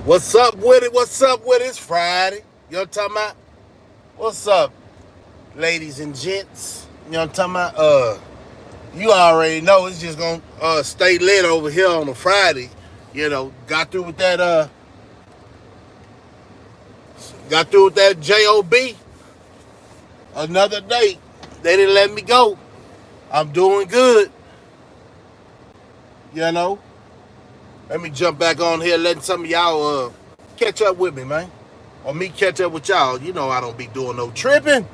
What's up with it? What's up with it? It's Friday. You know what I'm talking about? What's up, ladies and gents? You know what I'm talking about? You already know it's just gonna stay lit over here on a Friday. Got through with that job. Another day. They didn't let me go. I'm doing good. You know. Let me jump back on here, letting some of y'all catch up with me, man. Or me catch up with y'all. You know I don't be doing no tripping.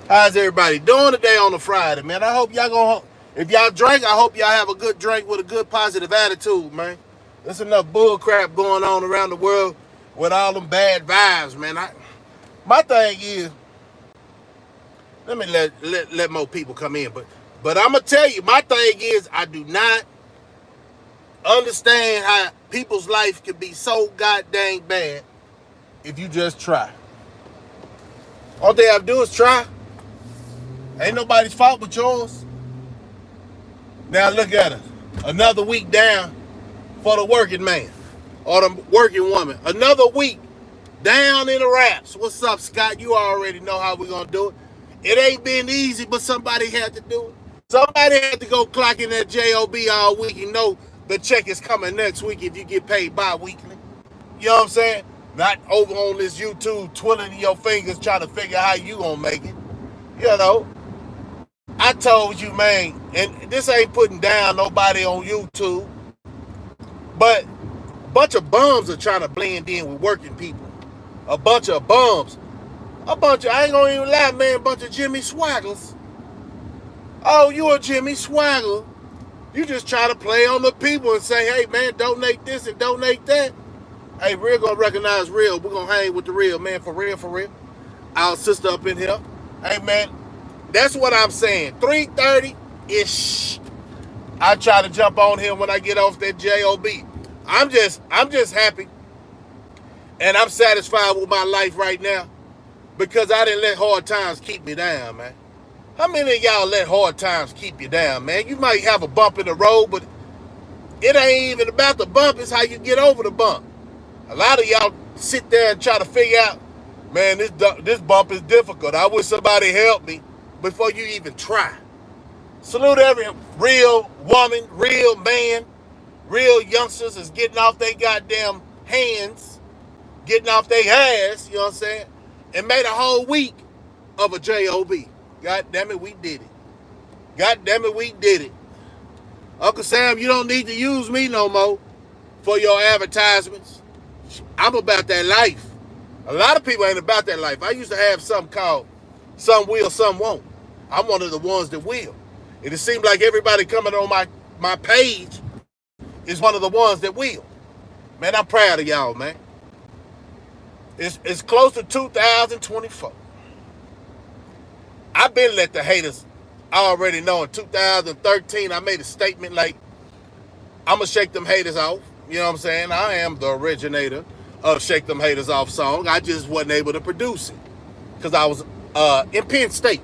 How's everybody doing today on a Friday, man? I hope y'all gonna. If y'all drink, I hope y'all have a good drink with a good positive attitude, man. There's enough bull crap going on around the world with all them bad vibes, man. My thing is, let me let more people come in, but I'm gonna tell you, my thing is, I do not understand how people's life can be so goddamn bad if you just try. All they have to do is try. Ain't nobody's fault but yours. Now look at us. Another week down for the working man or the working woman. Another week down in the wraps. What's up, Scott? You already know how we're going to do it. It ain't been easy, but somebody had to do it. Somebody had to go clock in that JOB all week and know the check is coming next week if you get paid bi-weekly. You know what I'm saying? Not over on this YouTube twiddling your fingers trying to figure out how you going to make it. You know, I told you, man, and this ain't putting down nobody on YouTube, but a bunch of bums are trying to blend in with working people. A bunch of bums. I ain't gonna even lie, man, a bunch of Jimmy Swagglers. Oh, you a Jimmy Swaggle. You just try to play on the people and say, hey, man, donate this and donate that. Hey, real gonna recognize real. We're gonna hang with the real, man, for real, for real. Our sister up in here. Hey, man, that's what I'm saying. 3:30-ish. I try to jump on here when I get off that job. I'm just happy and I'm satisfied with my life right now because I didn't let hard times keep me down, man. How many of y'all let hard times keep you down, man? You might have a bump in the road, but it ain't even about the bump. It's how you get over the bump. A lot of y'all sit there and try to figure out, man, this bump is difficult. I wish somebody helped me before you even try. Salute every real woman, real man, real youngsters is getting off their goddamn hands, getting off their ass, you know what I'm saying, and made a whole week of a job. God damn it, we did it. God damn it, we did it. Uncle Sam, you don't need to use me no more for your advertisements. I'm about that life. A lot of people ain't about that life. I used to have something called Some Will, Some Won't. I'm one of the ones that will. And it seems like everybody coming on my page is one of the ones that will. Man, I'm proud of y'all, man. It's close to 2024. I've been let the haters already know. In 2013, I made a statement like, I'm going to shake them haters off. You know what I'm saying? I am the originator of Shake Them Haters Off song. I just wasn't able to produce it because I was in Penn State.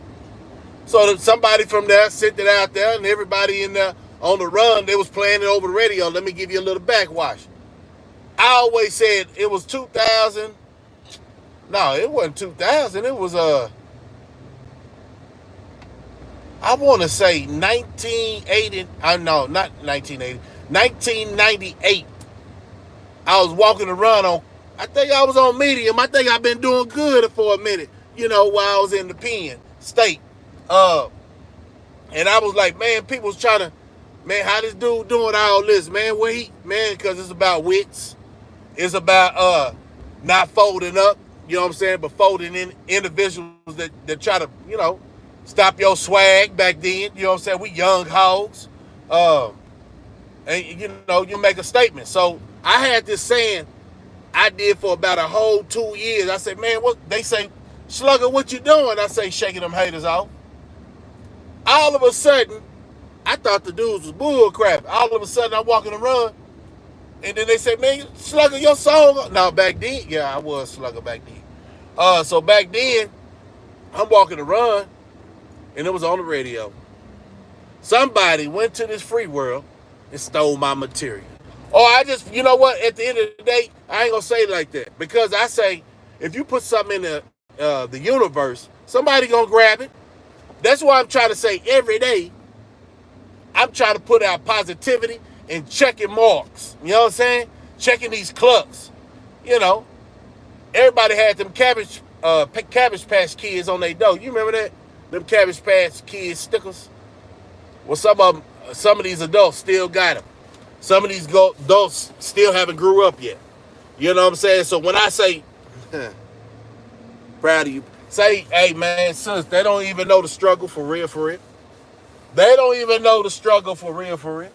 So somebody from there sent it out there, and everybody in there on the run, they was playing it over the radio. Let me give you a little backwash. I always said it was 2000. No, it wasn't 2000. It was I want to say 1980. No, not 1980. 1998. I was walking the run on. I think I was on Medium. I think I've been doing good for a minute. You know, while I was in the Penn State. And I was like, man, people was trying to, man, how this dude doing all this, man? Man, because it's about wits. It's about not folding up, you know what I'm saying, but folding in individuals that try to, stop your swag back then. You know what I'm saying? We young hogs. And, you make a statement. So I had this saying I did for about a whole 2 years. I said, man, what? They say, Slugger, what you doing? I say, shaking them haters off. All of a sudden, I thought the dudes was bull crap. All of a sudden, I'm walking the run, and then they say, man, Slugger, your song. No, back then, yeah, I was Slugger back then. So back then, I'm walking the run, and it was on the radio. Somebody went to this free world and stole my material. Or I just, you know what? At the end of the day, I ain't gonna say it like that because I say if you put something in the universe, somebody gonna grab it. That's why I'm trying to say every day. I'm trying to put out positivity and checking marks. You know what I'm saying? Checking these clucks. You know, everybody had them cabbage patch kids on their door. You remember that? Them cabbage patch kids stickers. Well, some of these adults still got them. Some of these adults still haven't grew up yet. You know what I'm saying? So when I say, proud of you, say, hey man, sis, they don't even know the struggle for real, for real. They don't even know the struggle for real, for real.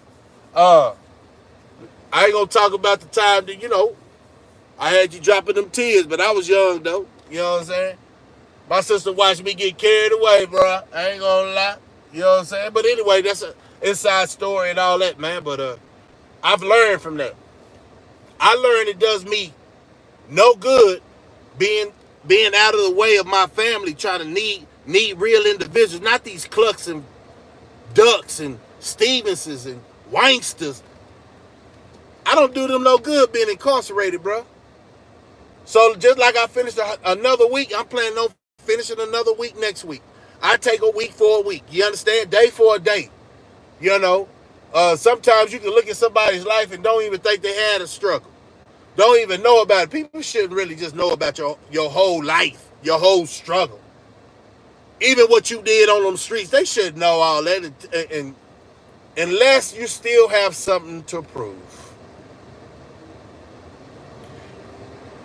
I ain't gonna talk about the time that, you know, I had you dropping them tears, but I was young though. You know what I'm saying? My sister watched me get carried away, bro. I ain't gonna lie. You know what I'm saying? But anyway, that's an inside story and all that, man. But I've learned from that. I learned it does me no good being out of the way of my family, trying to need real individuals, not these clucks and ducks and Stevensons and Wanksters. I don't do them no good being incarcerated, bro. So just like I finished another week, I'm planning on finishing another week next week. I take a week for a week. You understand? Day for a day. You know, sometimes you can look at somebody's life and don't even think they had a struggle. Don't even know about it. People shouldn't really just know about your whole life, your whole struggle. Even what you did on them streets, they should know all that. And unless you still have something to prove.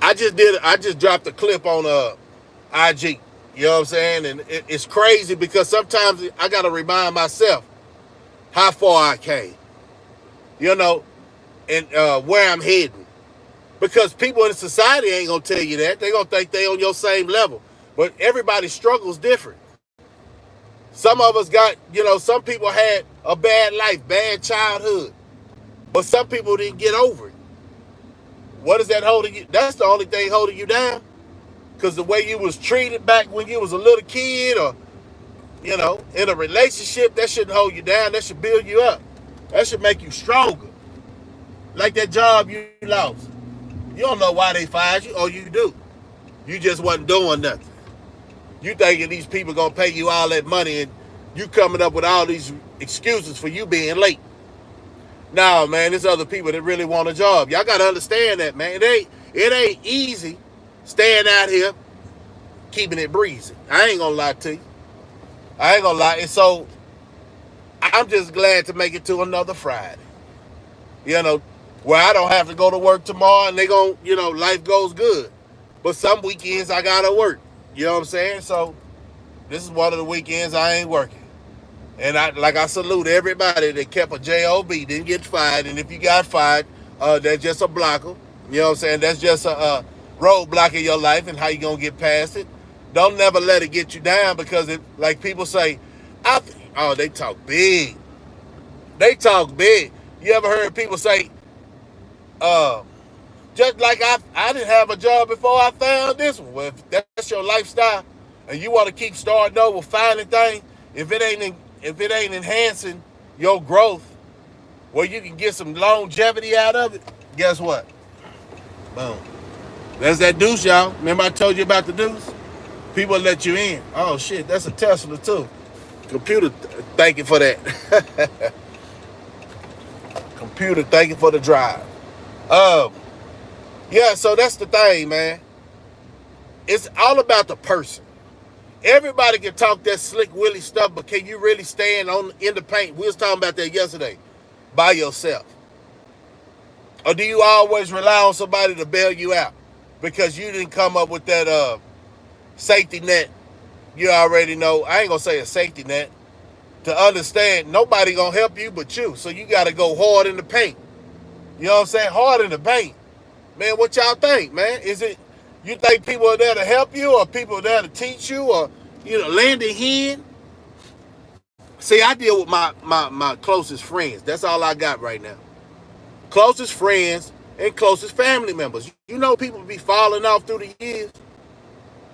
I just dropped a clip on IG. You know what I'm saying? And it's crazy because sometimes I got to remind myself how far I came. You know, and where I'm heading. Because people in society ain't going to tell you that. They're going to think they on your same level. But everybody's struggle is different. Some of us got, you know, some people had a bad life, bad childhood. But some people didn't get over it. What is that holding you? That's the only thing holding you down. Because the way you was treated back when you was a little kid or, you know, in a relationship, that shouldn't hold you down. That should build you up. That should make you stronger. Like that job you lost. You don't know why they fired you, or you do. You just wasn't doing nothing. You thinking these people gonna pay you all that money and you coming up with all these excuses for you being late. No, man, there's other people that really want a job. Y'all gotta understand that, man. It ain't easy staying out here keeping it breezy. I ain't gonna lie to you. I ain't gonna lie. And so I'm just glad to make it to another Friday. You know, where I don't have to go to work tomorrow and they gon', you know, life goes good. But some weekends I gotta work. You know what I'm saying? So this is one of the weekends I ain't working. And I salute everybody that kept a job, didn't get fired. And if you got fired, that's just a blocker. You know what I'm saying? That's just a roadblock in your life and how you gonna get past it. Don't never let it get you down because it, like people say, they talk big. They talk big. You ever heard people say, just like I didn't have a job before I found this one. Well, if that's your lifestyle and you want to keep starting over, finding things, if it ain't enhancing your growth where you can get some longevity out of it, guess what? Boom. There's that deuce, y'all. Remember I told you about the deuce? People let you in. Oh shit, that's a Tesla too. Computer, thank you for that. Computer, thank you for the drive. Yeah, so that's the thing, man. It's all about the person. Everybody can talk that slick willy stuff, but can you really stand in the paint? We was talking about that yesterday. By yourself. Or do you always rely on somebody to bail you out? Because you didn't come up with that safety net. You already know. I ain't going to say a safety net. To understand, nobody going to help you but you. So you got to go hard in the paint. You know what I'm saying? Hard in the paint. Man, what y'all think, man? Is it, you think people are there to help you or people are there to teach you or, you know, land a hen? See, I deal with my closest friends. That's all I got right now. Closest friends and closest family members. You know people be falling off through the years.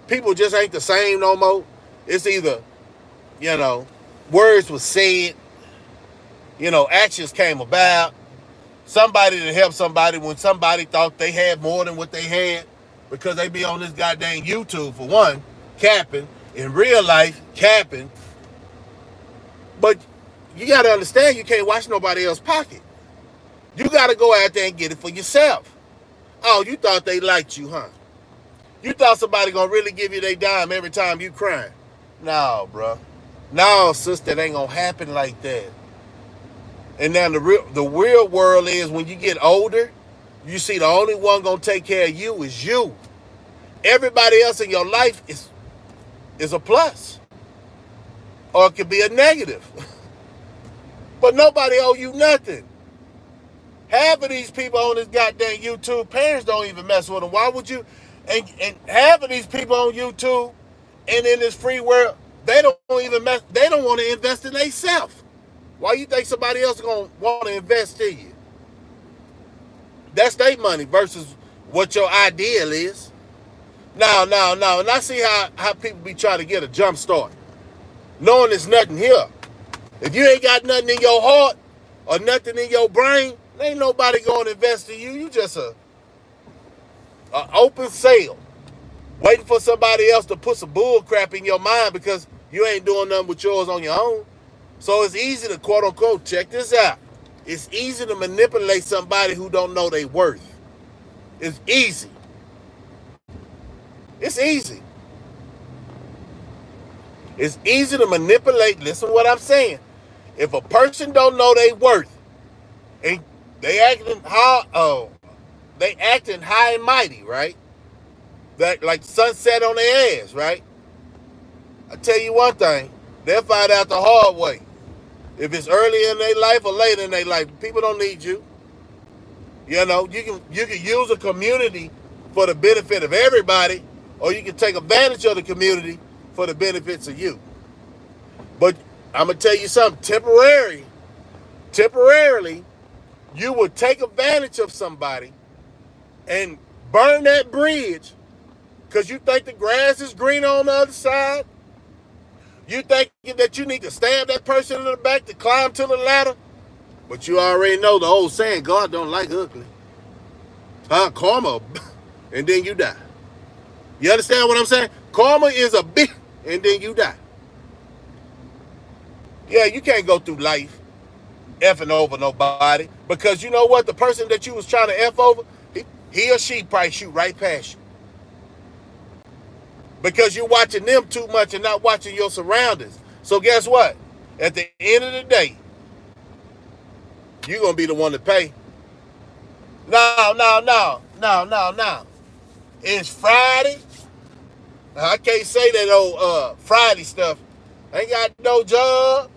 People just ain't the same no more. It's either, you know, words were said, you know, actions came about. somebody to help somebody when somebody thought they had more than what they had, because they be on this goddamn YouTube for one, capping, in real life, capping. But you got to understand, you can't watch nobody else's pocket. You got to go out there and get it for yourself. Oh, you thought they liked you, huh? You thought somebody gonna really give you their dime every time you crying? No, bro. No, sister, it ain't gonna happen like that. And now the real world is, when you get older, you see the only one gonna take care of you is you. Everybody else in your life is a plus, or it could be a negative. But nobody owe you nothing. Half of these people on this goddamn YouTube, parents don't even mess with them. Why would you? And half of these people on YouTube and in this free world, they don't even mess. They don't want to invest in themselves. Why you think somebody else is gonna want to invest in you? That's their money versus what your ideal is. Now, and I see how people be trying to get a jump start, knowing there's nothing here. If you ain't got nothing in your heart or nothing in your brain, ain't nobody going to invest in you. You just a open sale, waiting for somebody else to put some bull crap in your mind because you ain't doing nothing with yours on your own. So it's easy to, quote unquote, check this out. It's easy to manipulate somebody who don't know their worth. It's easy. It's easy. It's easy to manipulate. Listen to what I'm saying. If a person don't know their worth and they acting high and mighty, right? That like sunset on their ass, right? I tell you one thing, they'll find out the hard way. If it's early in their life or later in their life, people don't need you. You know, you can use a community for the benefit of everybody, or you can take advantage of the community for the benefits of you. But I'm gonna tell you something, temporarily, you will take advantage of somebody and burn that bridge because you think the grass is greener on the other side. You think that you need to stab that person in the back to climb to the ladder. But you already know the old saying, God don't like ugly. Karma, and then you die. You understand what I'm saying? Karma is a bitch, and then you die. Yeah, you can't go through life effing over nobody, because you know what? The person that you was trying to F over, he or she probably shoot right past you. Because you're watching them too much and not watching your surroundings. So guess what? At the end of the day, you're going to be the one to pay. No. It's Friday. I can't say that old Friday stuff. Ain't got no job.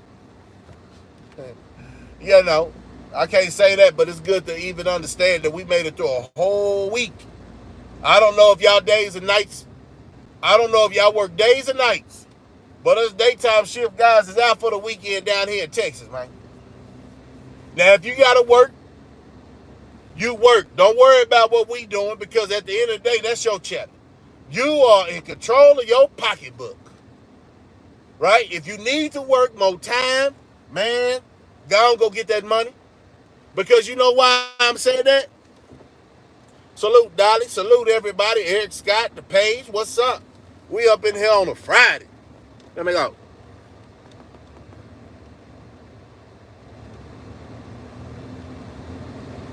You know, I can't say that, but it's good to even understand that we made it through a whole week. I don't know if y'all days and nights, I don't know if y'all work days and nights, but us daytime shift guys is out for the weekend down here in Texas, man. Now, if you got to work, you work. Don't worry about what we doing, because at the end of the day, that's your chapter. You are in control of your pocketbook, right? If you need to work more time, man, go get that money. Because you know why I'm saying that? Salute Dolly, salute everybody. Eric Scott, the page, what's up? We up in here on a Friday. Let me go.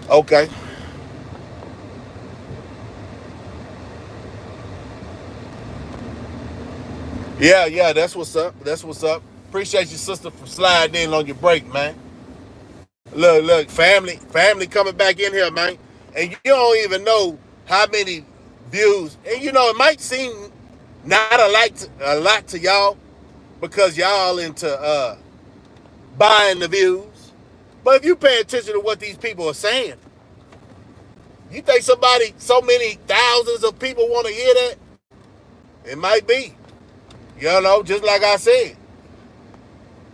Okay. Yeah, that's what's up. That's what's up. Appreciate your sister for sliding in on your break, man. Look, family coming back in here, man. And you don't even know how many views. And you know, it might seem not a lot to y'all, because y'all into buying the views. But if you pay attention to what these people are saying, you think so many thousands of people want to hear that? It might be. You know, just like I said.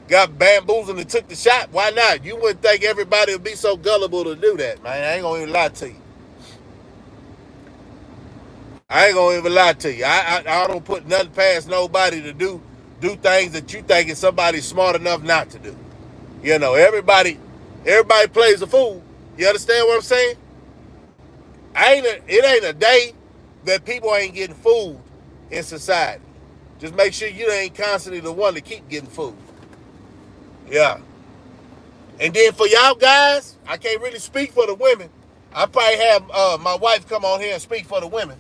Got bamboozled and took the shot. Why not? You wouldn't think everybody would be so gullible to do that, man. I ain't gonna even lie to you. I don't put nothing past nobody to do things that you think is somebody smart enough not to do. You know, everybody plays a fool, You understand what I'm saying? It ain't a day that people ain't getting food in society. Just make sure you ain't constantly the one to keep getting food. Yeah. And then for y'all guys, I can't really speak for the women. I probably have my wife come on here and speak for the women.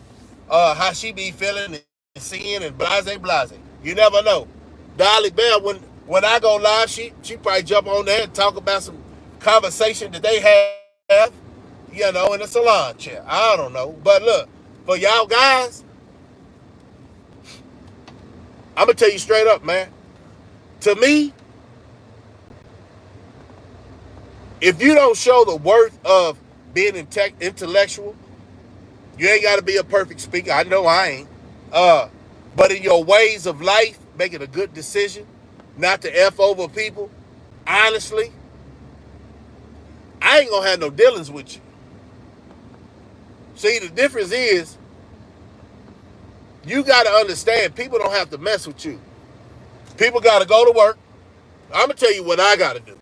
How she be feeling and seeing and blase. You never know. Dolly Bell, when I go live, she probably jump on there and talk about some conversation that they have, in a salon chair. I don't know. But look, for y'all guys, I'm going to tell you straight up, man. To me, if you don't show the worth of being intellectual, you ain't got to be a perfect speaker. I know I ain't. But in your ways of life, making a good decision, not to F over people, honestly, I ain't going to have no dealings with you. See, the difference is, you got to understand, people don't have to mess with you. People got to go to work. I'm going to tell you what I got to do.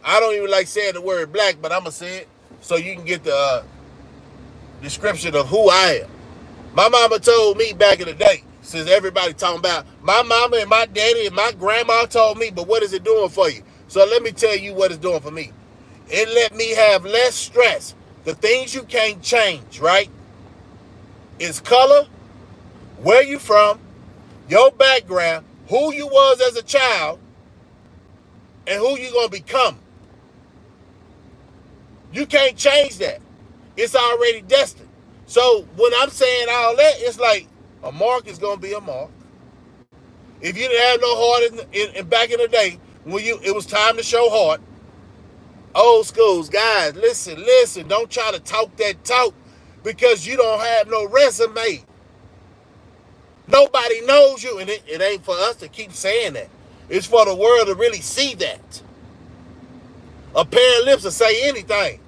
I don't even like saying the word black, but I'm going to say it so you can get the description of who I am. My mama told me back in the day, since everybody talking about my mama and my daddy and my grandma told me, but what is it doing for you? So let me tell you what it's doing for me. It let me have less stress. The things you can't change, right? Is color, where you from, your background, who you was as a child, and who you gonna become. You can't change that. It's already destined. So when I'm saying all that, it's like a mark is gonna be a mark. If you didn't have no heart in back in the day, when it was time to show heart, old schools, guys, listen, don't try to talk that talk because you don't have no resume. Nobody knows you, and it ain't for us to keep saying that. It's for the world to really see that. A pair of lips will say anything.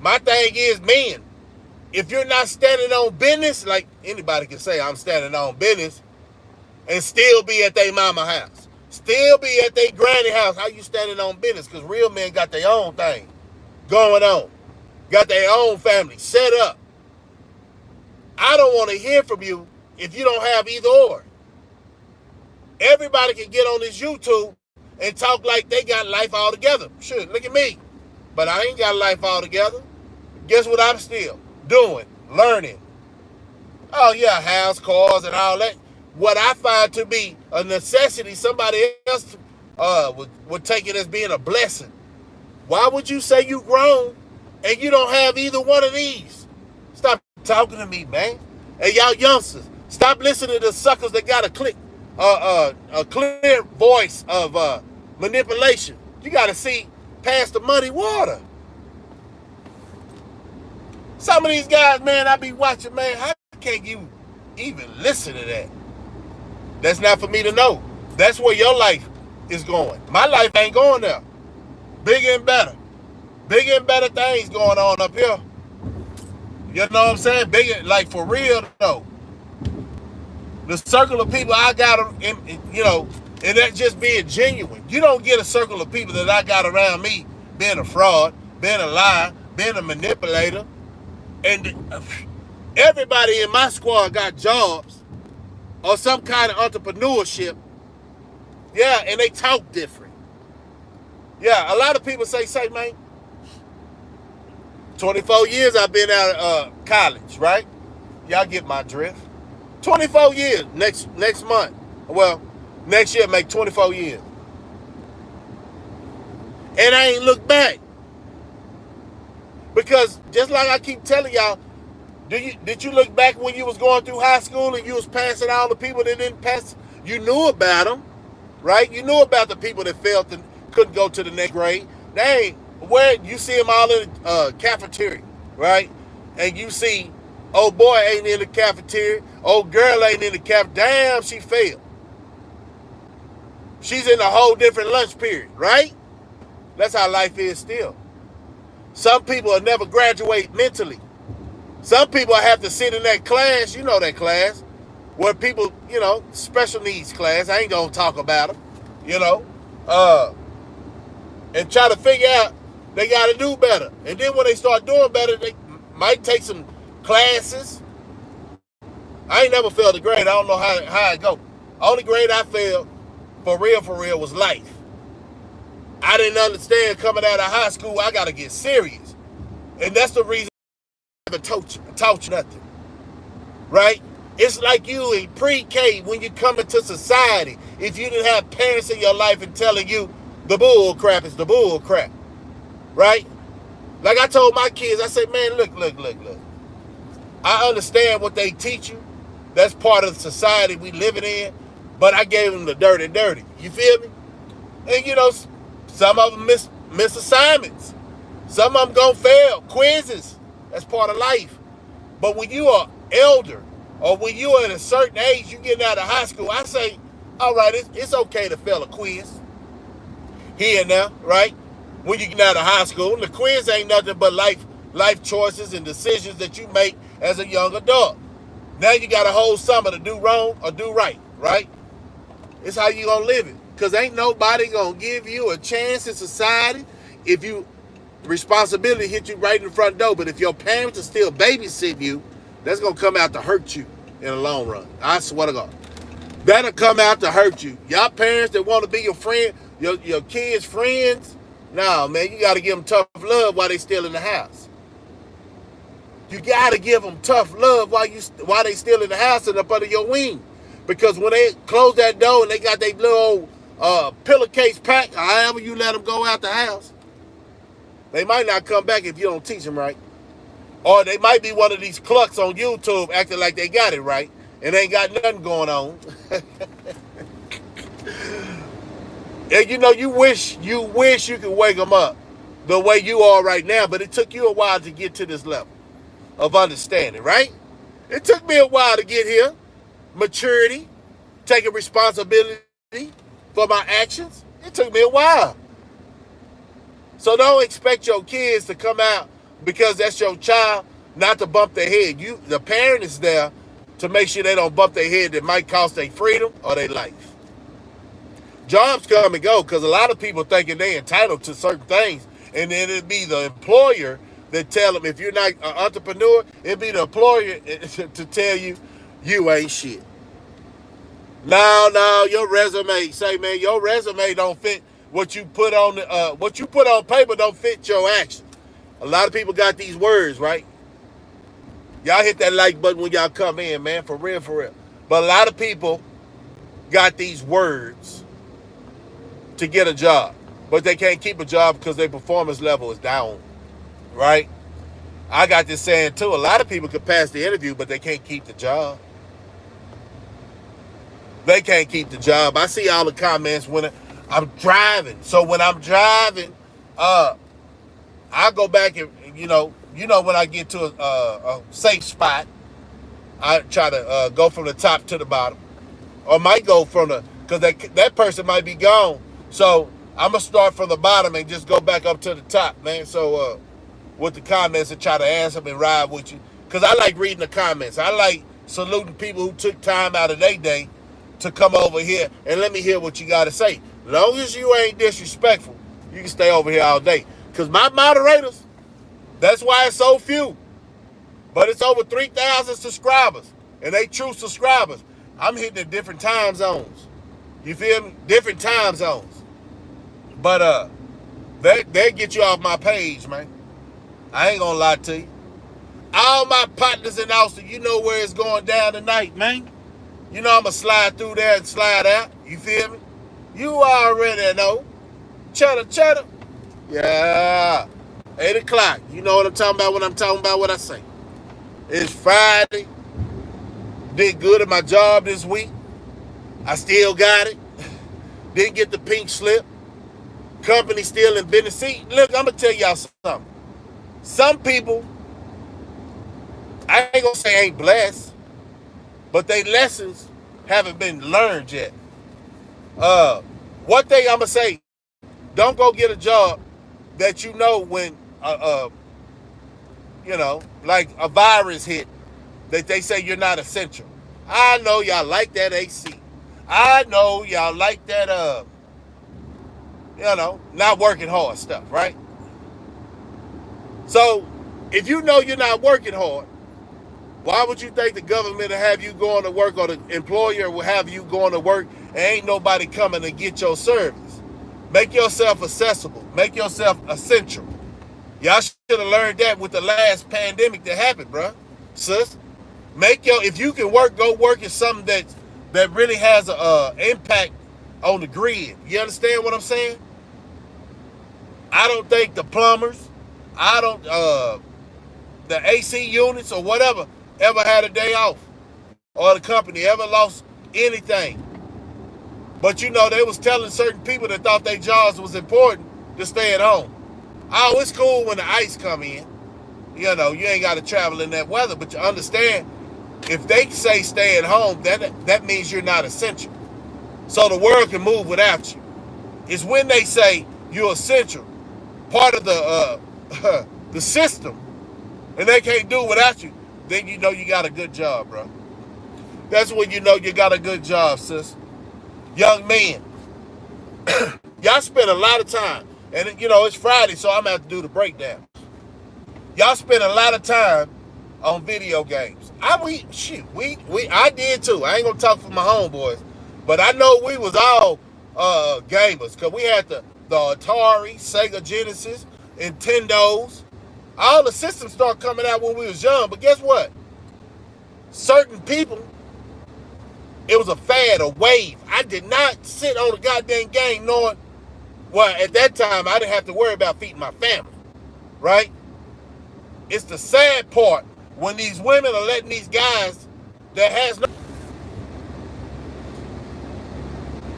My thing is, men, if you're not standing on business, like anybody can say I'm standing on business, and still be at their mama house, still be at their granny house, how you standing on business? Because real men got their own thing going on. Got their own family set up. I don't want to hear from you if you don't have either or. Everybody can get on this YouTube and talk like they got life all together. Sure, look at me. But I ain't got life all together. Guess what I'm still doing? Learning. Oh yeah, house, cars, and all that. What I find to be a necessity, somebody else would take it as being a blessing. Why would you say you grown and you don't have either one of these? Stop talking to me, man. Hey, y'all youngsters, stop listening to suckers that got a clear voice of manipulation. You got to see past the muddy water. Some of these guys, man, I be watching, man, how can't you even listen to that? That's not for me to know. That's where your life is going. My life ain't going there. Bigger and better. Bigger and better things going on up here. You know what I'm saying? Bigger, like for real though. The circle of people I got, and that just being genuine. You don't get a circle of people that I got around me being a fraud, being a liar, being a manipulator. And everybody in my squad got jobs or some kind of entrepreneurship. Yeah, and they talk different. Yeah, a lot of people say, man, 24 years I've been out of college, right? Y'all get my drift. 24 years next month. Well, next year make 24 years. And I ain't looked back. Because just like I keep telling y'all, did you look back when you was going through high school and you was passing all the people that didn't pass? You knew about them, right? You knew about the people that failed and couldn't go to the next grade. They ain't where you see them all in the cafeteria, right? And you see, old boy ain't in the cafeteria, old girl ain't in the cafeteria. Damn, she failed. She's in a whole different lunch period, right? That's how life is still. Some people will never graduate mentally. Some people have to sit in that class, you know that class, where people, special needs class, I ain't gonna talk about them, and try to figure out They got to do better. And then when they start doing better, they might take some classes. I ain't never failed a grade. I don't know how it go. Only grade I failed, for real, was life. I didn't understand coming out of high school, I got to get serious. And that's the reason I haven't taught you nothing. Right? It's like you in pre-K when you come into society. If you didn't have parents in your life and telling you the bull crap is the bull crap. Right? Like I told my kids, I said, man, look. I understand what they teach you. That's part of the society we living in. But I gave them the dirty. You feel me? And you know, some of them miss assignments. Some of them gonna fail quizzes. That's part of life. But when you are elder, or when you are at a certain age, you getting out of high school, I say, all right, it's okay to fail a quiz here and now, right? When you get out of high school, the quiz ain't nothing but life choices and decisions that you make as a young adult. Now you got a whole summer to do wrong or do right, right? It's how you gonna live it. Because ain't nobody gonna give you a chance in society if you responsibility hit you right in the front door. But if your parents are still babysitting you, that's gonna come out to hurt you in the long run. I swear to God. That'll come out to hurt you. Y'all parents that want to be your friend, your kids' friends, nah, man, you gotta give them tough love while they still in the house. You gotta give them tough love while they still in the house and up under your wing. Because when they close that door and they got their little pillowcase packed, however you let them go out the house, they might not come back if you don't teach them right. Or they might be one of these clucks on YouTube acting like they got it right and ain't got nothing going on. And you know, you wish you could wake them up the way you are right now, but it took you a while to get to this level of understanding, right? It took me a while to get here. Maturity, taking responsibility for my actions. It took me a while. So don't expect your kids to come out because that's your child not to bump their head. The parent is there to make sure they don't bump their head that might cost their freedom or their life. Jobs come and go because a lot of people thinking they entitled to certain things, and then it'd be the employer that tell them, if you're not an entrepreneur, it'd be the employer to tell you ain't shit. No, your resume say, man, your resume don't fit what you put on paper don't fit your actions. A lot of people got these words, right? Y'all hit that like button when y'all come in, man, for real. But a lot of people got these words to get a job, but they can't keep a job because their performance level is down, right? I got this saying too, a lot of people could pass the interview, but they can't keep the job. They can't keep the job. I see all the comments when I'm driving. So when I'm driving, I go back and, you know, when I get to a safe spot, I try to go from the top to the bottom. Or might go because that person might be gone. So I'm going to start from the bottom and just go back up to the top, man. So with the comments and try to answer them and ride with you. Because I like reading the comments. I like saluting people who took time out of their day to come over here and let me hear what you got to say. As long as you ain't disrespectful, you can stay over here all day. Because my moderators, that's why it's so few. But it's over 3,000 subscribers. And they true subscribers. I'm hitting at different time zones. You feel me? Different time zones. But they get you off my page, man. I ain't gonna lie to you. All my partners in Austin, you know where it's going down tonight, man. You know I'm going to slide through there and slide out. You feel me? You already know. Cheddar. Yeah. 8 o'clock. You know what I'm talking about when I'm talking about what I say. It's Friday. Did good at my job this week. I still got it. Didn't get the pink slip. Company still in business. See, look, I'm going to tell y'all something. Some people, I ain't going to say ain't blessed, but they lessons haven't been learned yet. One thing I'm going to say, don't go get a job that you know when, like a virus hit, that they say you're not essential. I know y'all like that AC. I know y'all like that, not working hard stuff, right? So if you know you're not working hard, why would you think the government will have you going to work, or the employer will have you going to work and ain't nobody coming to get your service? Make yourself accessible. Make yourself essential. Y'all should have learned that with the last pandemic that happened, bro. Sis, if you can work, go work in something that really has a impact on the grid. You understand what I'm saying? I don't think the plumbers, I don't the AC units or whatever ever had a day off, or the company ever lost anything. But you know, they was telling certain people that thought their jobs was important to stay at home. Oh, it's cool when the ice come in. You know, you ain't got to travel in that weather, but you understand, if they say stay at home, that means you're not essential. So the world can move without you. It's when they say you're essential, part of the system, and they can't do without you, then you know you got a good job, bro. That's when you know you got a good job, sis. Young men, y'all spend a lot of time, and you know it's Friday, so I'm gonna have to do the breakdown. Y'all spend a lot of time on video games. I did too. I ain't gonna talk for my homeboys, but I know we was all gamers, because we had the Atari, Sega Genesis, Nintendos. All the systems started coming out when we was young, but guess what? Certain people, it was a fad, a wave. I did not sit on a goddamn game knowing, well, at that time, I didn't have to worry about feeding my family, right? It's the sad part when these women are letting these guys that has no...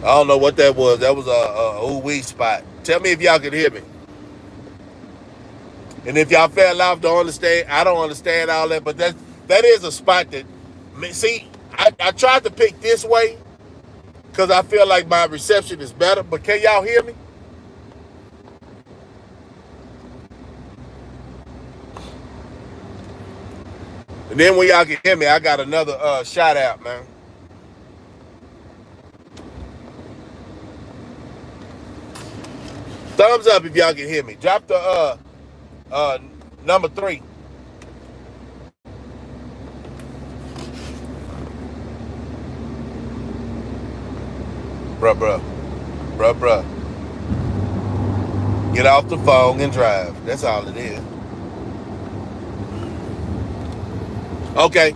I don't know what that was. That was a ooh-wee spot. Tell me if y'all can hear me. And if y'all fell off, don't understand. I don't understand all that, but that is a spot that... See, I tried to pick this way because I feel like my reception is better, but can y'all hear me? And then when y'all can hear me, I got another shout out, man. Thumbs up if y'all can hear me. Drop the number 3. Bruh. Get off the phone and drive. That's all it is. Okay.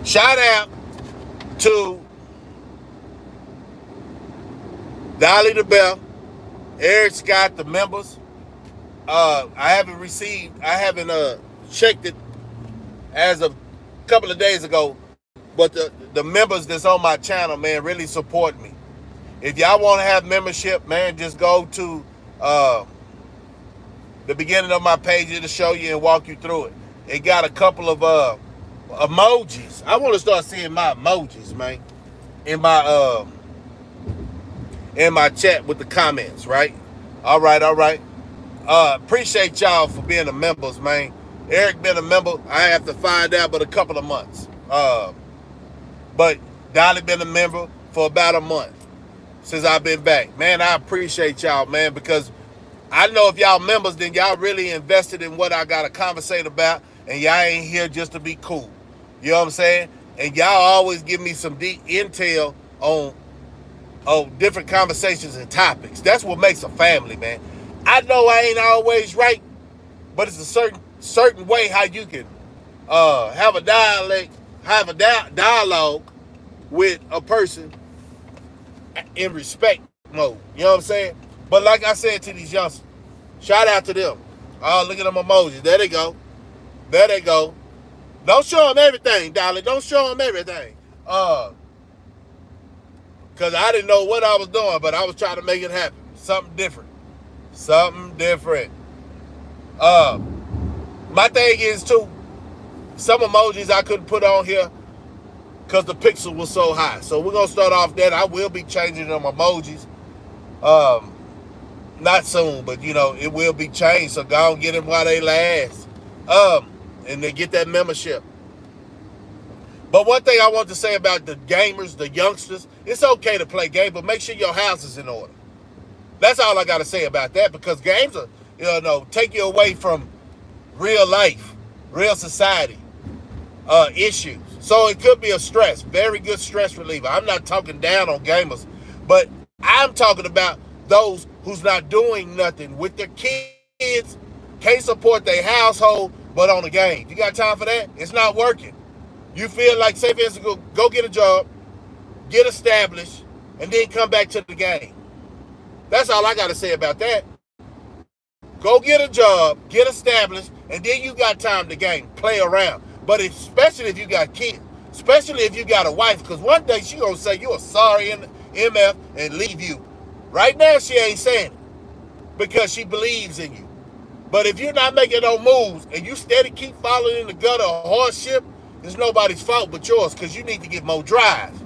Shout out to Dolly the Bell, Eric Scott, the members. I haven't checked it as of a couple of days ago, but the members that's on my channel, man, really support me. If y'all want to have membership, man, just go to the beginning of my page. It'll show you and walk you through it. It got a couple of emojis. I want to start seeing my emojis, man, in my chat with the comments, right? All right. Appreciate y'all for being the members, man. Eric been a member, I have to find out, but a couple of months. But Dolly been a member for about a month since I've been back. Man, I appreciate y'all, man, because I know if y'all members, then y'all really invested in what I got to conversate about, and y'all ain't here just to be cool. You know what I'm saying? And y'all always give me some deep intel on different conversations and topics. That's what makes a family, man. I know I ain't always right, but it's a certain way how you can have a dialogue with a person in respect mode. You know what I'm saying? But like I said to these youngsters, shout out to them. Oh, look at them emojis. There they go. Don't show them everything, Dolly. Don't show them everything. Because I didn't know what I was doing, but I was trying to make it happen. Something different. My thing is, too, some emojis I couldn't put on here because the pixel was so high. So we're going to start off that. I will be changing them emojis. Not soon, but, you know, it will be changed. So go and get them while they last. And then get that membership. But one thing I want to say about the gamers, the youngsters, it's okay to play games, but make sure your house is in order. That's all I got to say about that, because games take you away from real life, real society issues. So it could be a stress, very good stress reliever. I'm not talking down on gamers, but I'm talking about those who's not doing nothing with their kids, can't support their household, but on the game. You got time for that? It's not working. You feel like, say for instance, go get a job, get established, and then come back to the game. That's all I got to say about that. Go get a job, get established, and then you got time to game, play around. But especially if you got kids, especially if you got a wife, because one day she gonna say you're sorry in MF and leave you. Right now she ain't saying it because she believes in you. But if you're not making no moves and you steady keep following in the gutter of hardship, it's nobody's fault but yours, because you need to get more drive.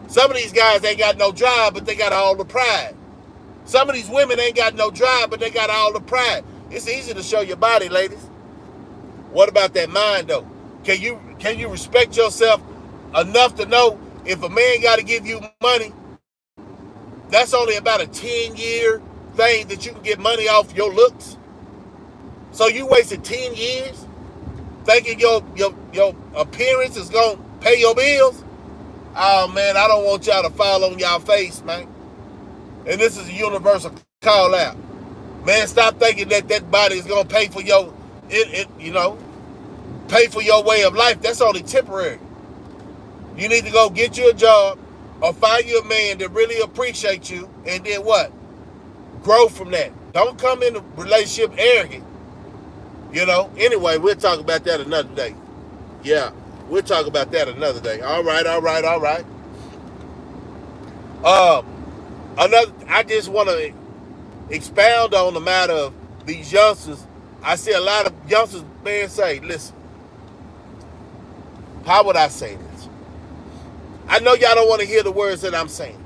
Some of these guys ain't got no drive, but they got all the pride. Some of these women ain't got no drive, but they got all the pride. It's easy to show your body, ladies. What about that mind, though? Can you respect yourself enough to know if a man got to give you money, that's only about a 10-year thing that you can get money off your looks? So you wasted 10 years thinking your appearance is going to pay your bills? Oh, man, I don't want y'all to fall on y'all face, man. And this is a universal call out. Man, stop thinking that body is going to pay for pay for your way of life. That's only temporary. You need to go get you a job or find you a man that really appreciates you, and then what? Grow from that. Don't come in a relationship arrogant. Anyway, we'll talk about that another day. Yeah, we'll talk about that another day. All right. I just want to expound on the matter of these youngsters. I see a lot of youngsters, man, say, listen, how would I say this? I know y'all don't want to hear the words that I'm saying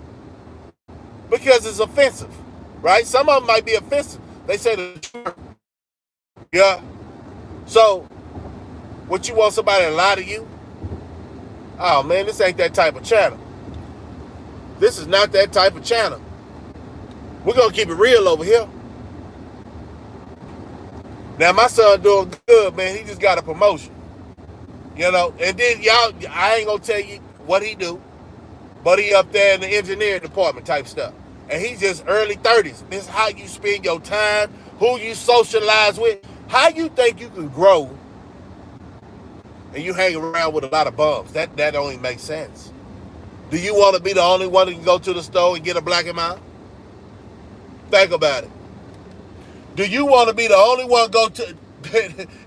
because it's offensive, right? Some of them might be offensive. They say the truth. Yeah. So, what, you want somebody to lie to you? Oh, man, this ain't that type of channel. This is not that type of channel. We're going to keep it real over here. Now, my son doing good, man. He just got a promotion. And then I ain't going to tell you what he do, but he up there in the engineering department type stuff. And he's just early 30s. This is how you spend your time, who you socialize with. How you think you can grow and you hang around with a lot of bums? That don't even make sense. Do you want to be the only one that can go to the store and get a Black & Mild? Think about it. Do you want to be the only one go to,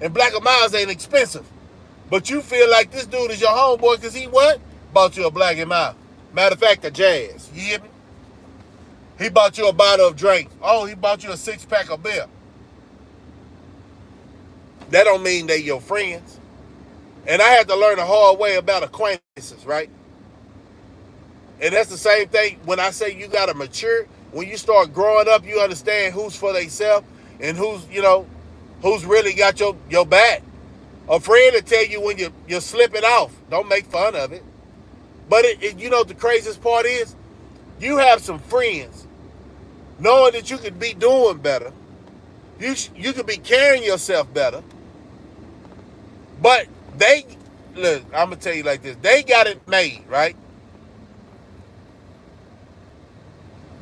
and Black & Milds ain't expensive, but you feel like this dude is your homeboy because he what? Bought you a Black & Mild. Matter of fact, a Jazz. You hear me? He bought you a bottle of drink. Oh, he bought you a 6-pack of beer. That don't mean they your friends. And I had to learn the hard way about acquaintances, right? And that's the same thing when I say you got to mature. When you start growing up, you understand who's for themselves and who's really got your back. A friend will tell you when you're slipping off. Don't make fun of it. But the craziest part is you have some friends knowing that you could be doing better. You could be carrying yourself better. But look, I'm going to tell you like this. They got it made, right?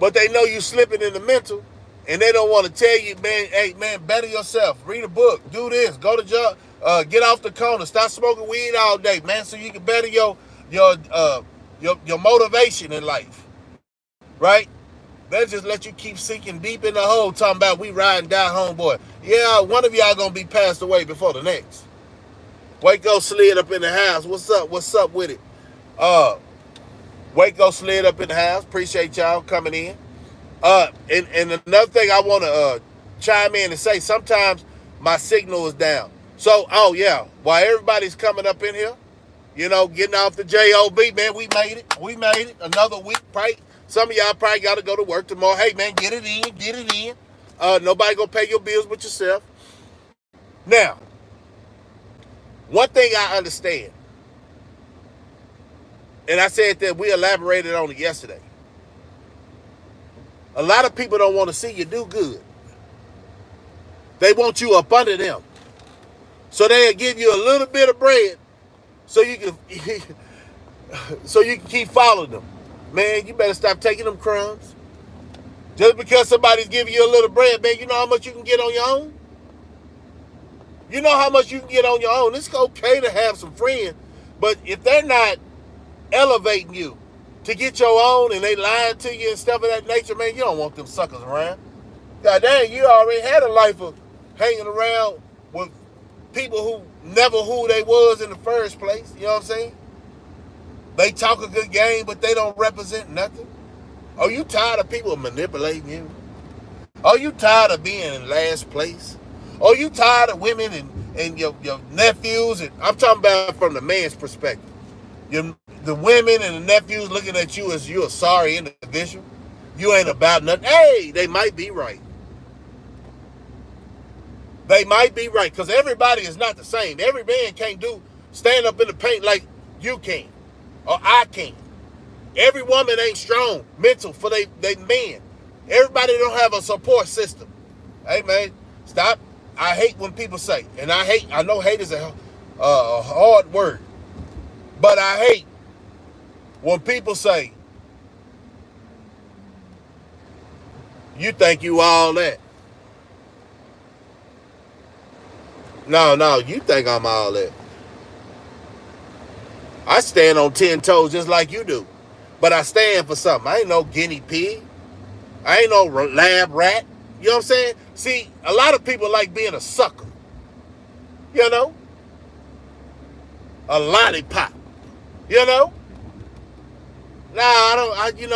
But they know you slipping in the mental, and they don't want to tell you, man, hey, man, better yourself. Read a book. Do this. Go to job. Get off the corner. Stop smoking weed all day, man, so you can better your motivation in life, right? They just let you keep sinking deep in the hole talking about we ride and die, homeboy. Yeah, one of y'all going to be passed away before the next. Waco slid up in the house. What's up? What's up with it? Waco slid up in the house. Appreciate y'all coming in. And another thing I want to chime in and say, sometimes my signal is down. So, while everybody's coming up in here, getting off the JOB, man, we made it. We made it. Another week, probably. Some of y'all probably got to go to work tomorrow. Hey, man, get it in. Nobody going to pay your bills but yourself. Now, one thing I understand, and I said that we elaborated on it yesterday. A lot of people don't want to see you do good. They want you up under them. So they'll give you a little bit of bread so you can so you can keep following them. Man, you better stop taking them crumbs. Just because somebody's giving you a little bread, man, you know how much you can get on your own? You know how much you can get on your own. It's okay to have some friends, but if they're not elevating you to get your own and they lying to you and stuff of that nature, man, you don't want them suckers around. God dang, you already had a life of hanging around with people who never who they was in the first place. You know what I'm saying? They talk a good game, but they don't represent nothing. Are you tired of people manipulating you? Are you tired of being in last place? Are you tired of women and your nephews? And I'm talking about from the man's perspective. The women and the nephews looking at you as you a sorry individual. You ain't about nothing. Hey, they might be right. They might be right, because everybody is not the same. Every man can't stand up in the paint like you can, or I can. Every woman ain't strong mental for they men. Everybody don't have a support system. Hey man, stop. I hate when people say, and I know hate is a hard word, but I hate when people say, you think you all that. No, you think I'm all that. I stand on 10 toes just like you do. But I stand for something. I ain't no guinea pig. I ain't no lab rat. You know what I'm saying? See, a lot of people like being a sucker. You know? A lollipop. You know? Nah, I get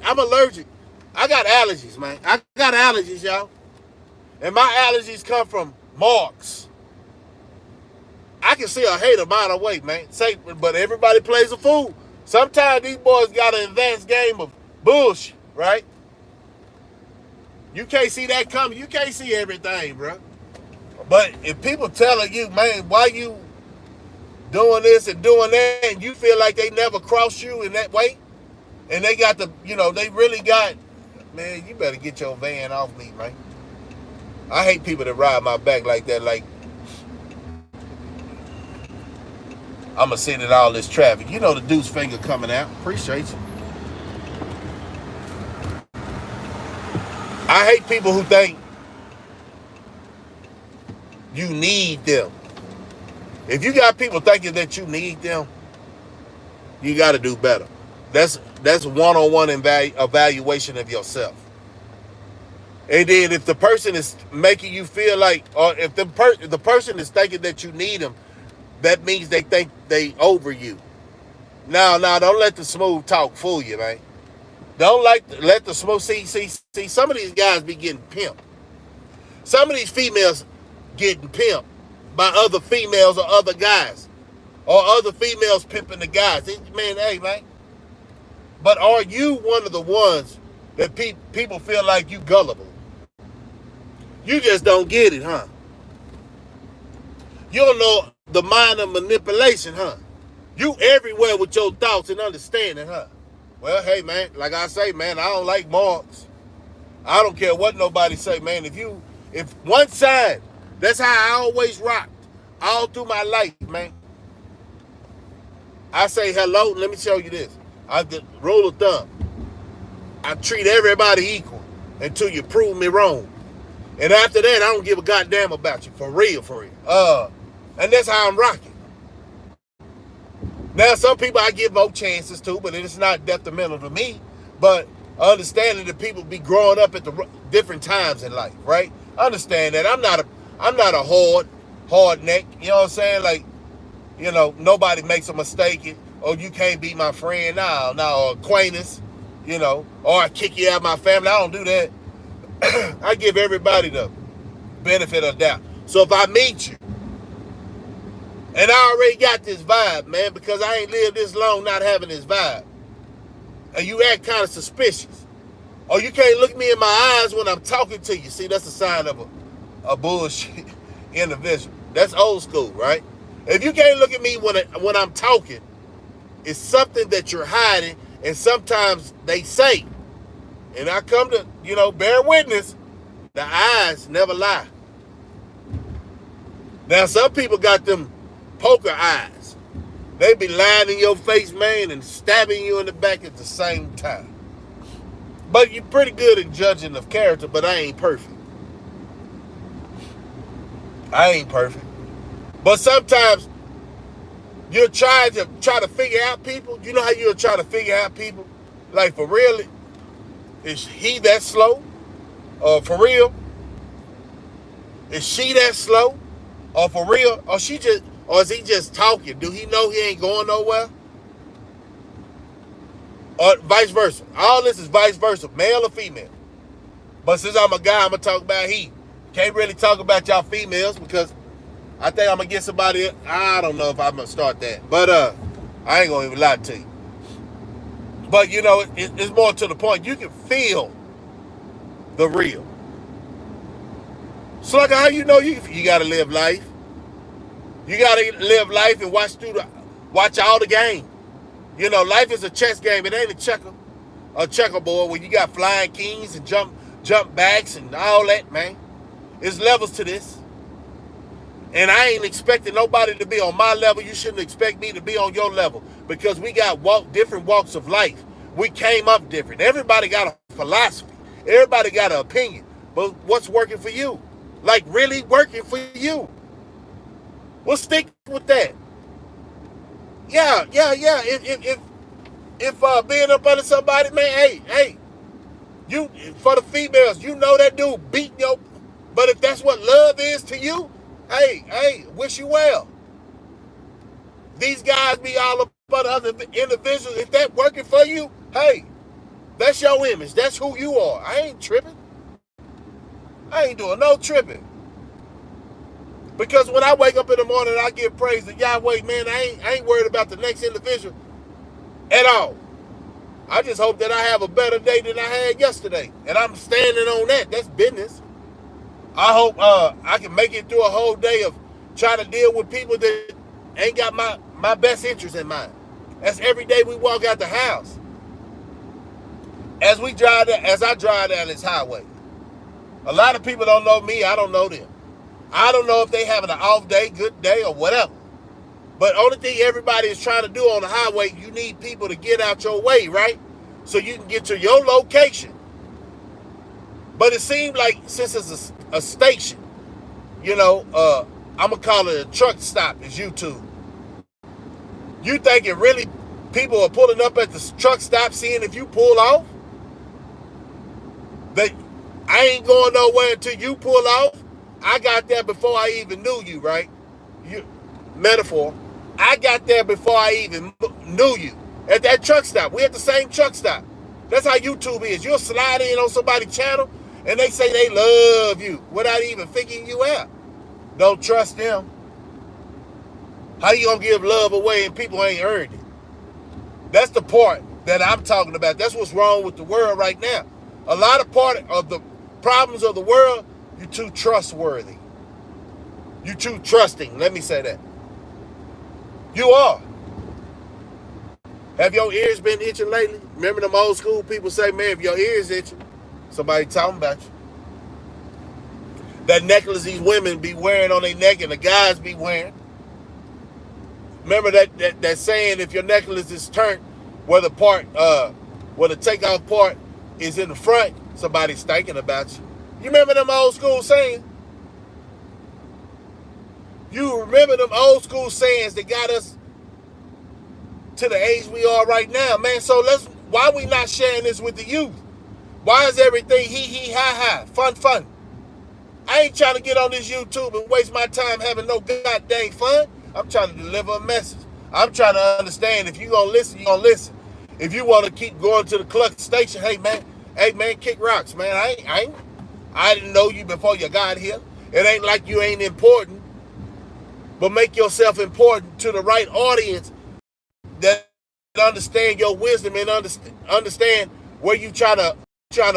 I'm allergic. I got allergies, man. I got allergies, y'all. And my allergies come from marks. I can see a hater a mile away, man. But everybody plays a fool. Sometimes these boys got an advanced game of bullshit, right? You can't see that coming. You can't see everything, bro. But if people telling you, man, why you doing this and doing that, and you feel like they never crossed you in that way, and they got they really got, man, you better get your van off me, man. I hate people that ride my back like that, like, I'm going to sit in all this traffic. You know the dude's finger coming out. Appreciate you. I hate people who think you need them. If you got people thinking that you need them, you got to do better. That's one-on-one evaluation of yourself. And then if the person is making you feel like, or if the person is thinking that you need them, that means they think they over you. Now, don't let the smooth talk fool you, man. Don't let the smooth see. Some of these guys be getting pimped. Some of these females getting pimped by other females or other guys, or other females pimping the guys. Man, hey, man. But are you one of the ones that people feel like you gullible? You just don't get it, huh? You don't know the mind of manipulation, huh? You everywhere with your thoughts and understanding, huh? Well, hey, man, like I say, man, I don't like marks. I don't care what nobody say, man. If one side, that's how I always rocked all through my life, man. I say hello, let me show you this. Rule of thumb. I treat everybody equal until you prove me wrong. And after that, I don't give a goddamn about you. For real. And that's how I'm rocking. Now, some people I give more chances to, but it's not detrimental to me. But understanding that people be growing up at the different times in life, right? Understand that I'm not a hard neck. You know what I'm saying? Like, nobody makes a mistake. Or you can't be my friend. No, acquaintance. Or I kick you out of my family. I don't do that. I give everybody the benefit of the doubt. So if I meet you, and I already got this vibe, man, because I ain't lived this long not having this vibe, and you act kind of suspicious, or you can't look me in my eyes when I'm talking to you, see, that's a sign of a bullshit individual. That's old school, right? If you can't look at me when I'm talking, it's something that you're hiding, and sometimes they say, and I come to, bear witness, The eyes never lie. Now, some people got them poker eyes. They be lying in your face, man, and stabbing you in the back at the same time. But you're pretty good at judging of character, but I ain't perfect. I ain't perfect. But sometimes you're trying to figure out people. You know how you're trying to figure out people? Like, for real, is he that slow? For real? Is she that slow? Or for real? Or is he just talking? Do he know he ain't going nowhere? Or vice versa. All this is vice versa, male or female. But since I'm a guy, I'm gonna talk about he. Can't really talk about y'all females because I think I'm gonna get somebody. I don't know if I'm gonna start that, but I ain't gonna even lie to you. But you know, it's more to the point. You can feel the real. So like how you know you gotta live life. You gotta live life and watch all the game. You know, life is a chess game. It ain't a checkerboard where you got flying kings and jump backs and all that, man. There's levels to this. And I ain't expecting nobody to be on my level. You shouldn't expect me to be on your level because we got different walks of life. We came up different. Everybody got a philosophy. Everybody got an opinion. But what's working for you? Like really working for you? We'll stick with that. Yeah. If being up under somebody, man, hey, you for the females, you know that dude beating your. But if that's what love is to you, hey, wish you well. These guys be all up under other individuals. If that working for you, hey, that's your image. That's who you are. I ain't tripping. I ain't doing no tripping. Because when I wake up in the morning, I give praise to Yahweh, man, I ain't worried about the next individual at all. I just hope that I have a better day than I had yesterday. And I'm standing on that. That's business. I hope I can make it through a whole day of trying to deal with people that ain't got my best interest in mind. That's every day we walk out the house. As I drive down this highway, a lot of people don't know me. I don't know them. I don't know if they having an off day, good day, or whatever. But only thing everybody is trying to do on the highway, you need people to get out your way, right? So you can get to your location. But it seems like since it's a station, you know, I'm going to call it a truck stop, is YouTube. You thinking really people are pulling up at the truck stop seeing if you pull off? That I ain't going nowhere until you pull off. I got there before I even knew you, right? Metaphor. I got there before I even knew you. At that truck stop. We at the same truck stop. That's how YouTube is. You'll slide in on somebody's channel and they say they love you without even figuring you out. Don't trust them. How you gonna give love away and people ain't earned it? That's the part that I'm talking about. That's what's wrong with the world right now. A lot of part of the problems of the world, you're too trustworthy. You're too trusting. Let me say that. You are. Have your ears been itching lately? Remember them old school people say, man, if your ears itching, somebody talking about you. That necklace these women be wearing on their neck and the guys be wearing. Remember that saying, if your necklace is turned where the takeoff part is in the front, somebody's thinking about you. You remember them old school sayings? You remember them old school sayings that got us to the age we are right now, man. So why we not sharing this with the youth? Why is everything hee ha fun? I ain't trying to get on this YouTube and waste my time having no goddamn fun. I'm trying to deliver a message. I'm trying to understand if you gonna listen, you gonna listen. If you want to keep going to the Cluck station, hey man, kick rocks, man. I didn't know you before you got here. It ain't like you ain't important, but make yourself important to the right audience that understand your wisdom and understand where you trying to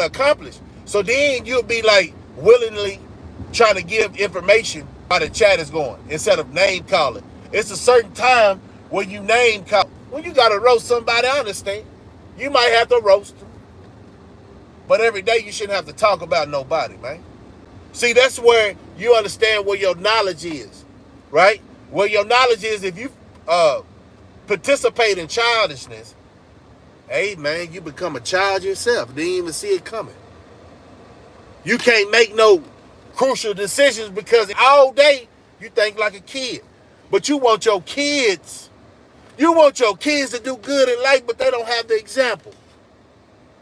accomplish. So then you'll be like willingly trying to give information how the chat is going instead of name calling. It's a certain time when you name call. When you gotta roast somebody, I understand. You might have to roast them. But every day you shouldn't have to talk about nobody, man. See, that's where you understand where your knowledge is, right? Where your knowledge is, if you participate in childishness, hey, man, you become a child yourself. Didn't even see it coming. You can't make no crucial decisions because all day you think like a kid. But you want your kids to do good in life, but they don't have the example.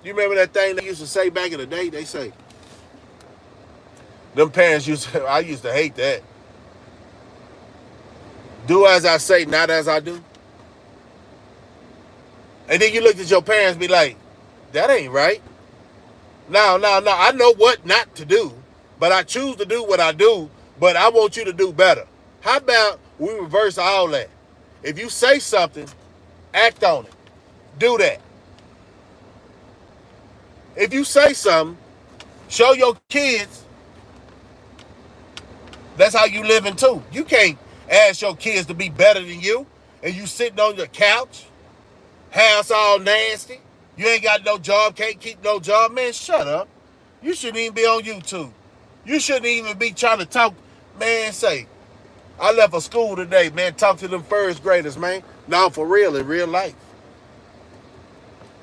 You remember that thing they used to say back in the day? They say, them parents used to, I used to hate that. Do as I say, not as I do. And then you looked at your parents and be like, that ain't right. No. I know what not to do, but I choose to do what I do, but I want you to do better. How about we reverse all that? If you say something, act on it. Do that. If you say something, show your kids that's how you living too. You can't ask your kids to be better than you and you sitting on your couch, house all nasty. You ain't got no job, can't keep no job. Man, shut up. You shouldn't even be on YouTube. You shouldn't even be trying to talk. Man, say, I left a school today, man, talk to them first graders, man. No, for real, in real life.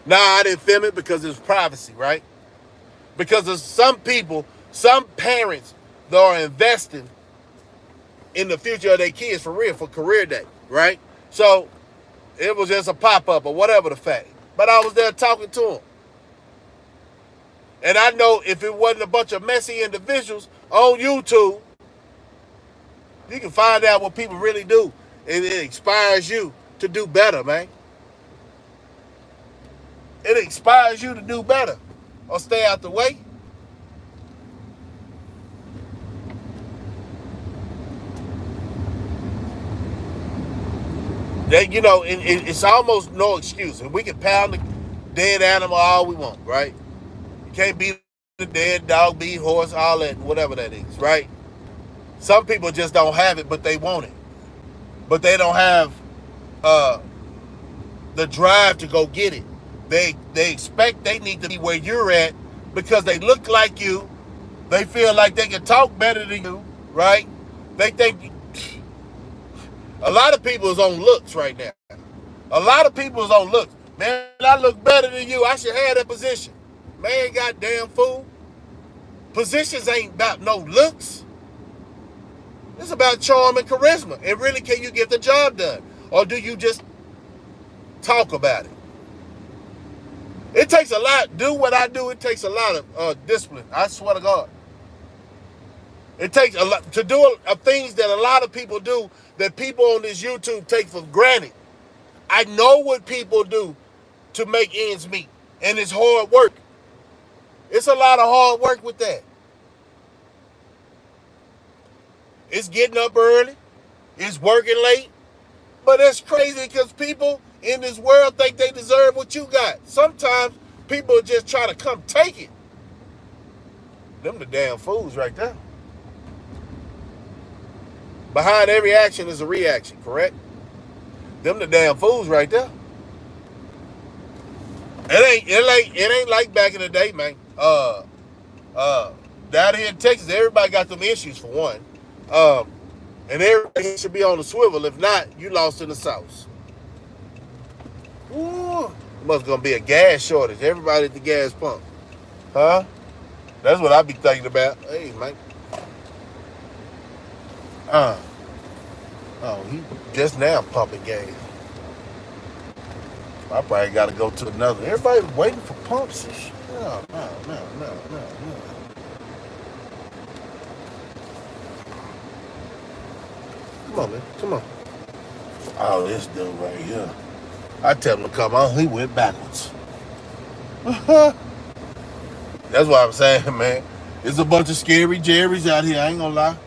Nah, I didn't film it because it's privacy, right? Because of some people, some parents that are investing in the future of their kids for real, for career day, right? So it was just a pop-up or whatever the fact. But I was there talking to them. And I know if it wasn't a bunch of messy individuals on YouTube, you can find out what people really do. And it inspires you to do better, man. It inspires you to do better or stay out the way. That, you know, it's almost no excuse. And we can pound the dead animal all we want, right? You can't beat the dead dog, beat horse, all that, whatever that is, right? Some people just don't have it, but they want it. But they don't have the drive to go get it. They expect they need to be where you're at because they look like you. They feel like they can talk better than you, right? They think a lot of people is on looks right now. A lot of people is on looks. Man, I look better than you. I should have that position. Man, goddamn fool. Positions ain't about no looks. It's about charm and charisma. And really, can you get the job done? Or do you just talk about it? It takes a lot. Do what I do, it takes a lot of discipline. I swear to God. It takes a lot to do things that a lot of people do that people on this YouTube take for granted. I know what people do to make ends meet. And it's hard work. It's a lot of hard work with that. It's getting up early. It's working late. But it's crazy because people in this world think they deserve what you got. Sometimes people just try to come take it. Them the damn fools right there. Behind every action is a reaction, correct? Them the damn fools right there. It ain't like back in the day, man. Down here in Texas, everybody got them issues for one. And everybody should be on the swivel. If not, you lost in the sauce. Ooh, must gonna be a gas shortage. Everybody at the gas pump. Huh? That's what I be thinking about. Hey, man. Oh, he just now pumping gas. I probably got to go to another. Everybody waiting for pumps and shit. No. Come on, man. Come on. Oh, this dude right here. I tell him to come on. He went backwards. That's what I'm saying, man. There's a bunch of scary Jerrys out here. I ain't gonna lie.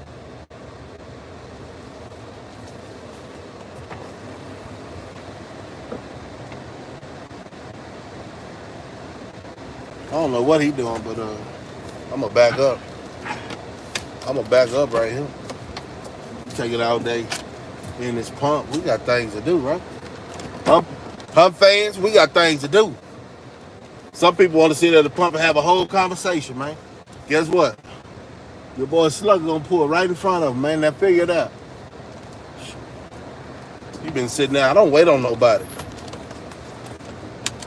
I don't know what he doing, but I'm gonna back up. I'm gonna back up right here. Take it all day in this pump. We got things to do, right? Pump fans, we got things to do. Some people want to sit at the pump and have a whole conversation, man. Guess what? Your boy Slugger gonna pull right in front of him, man. Now figure it out. He been sitting there. I don't wait on nobody.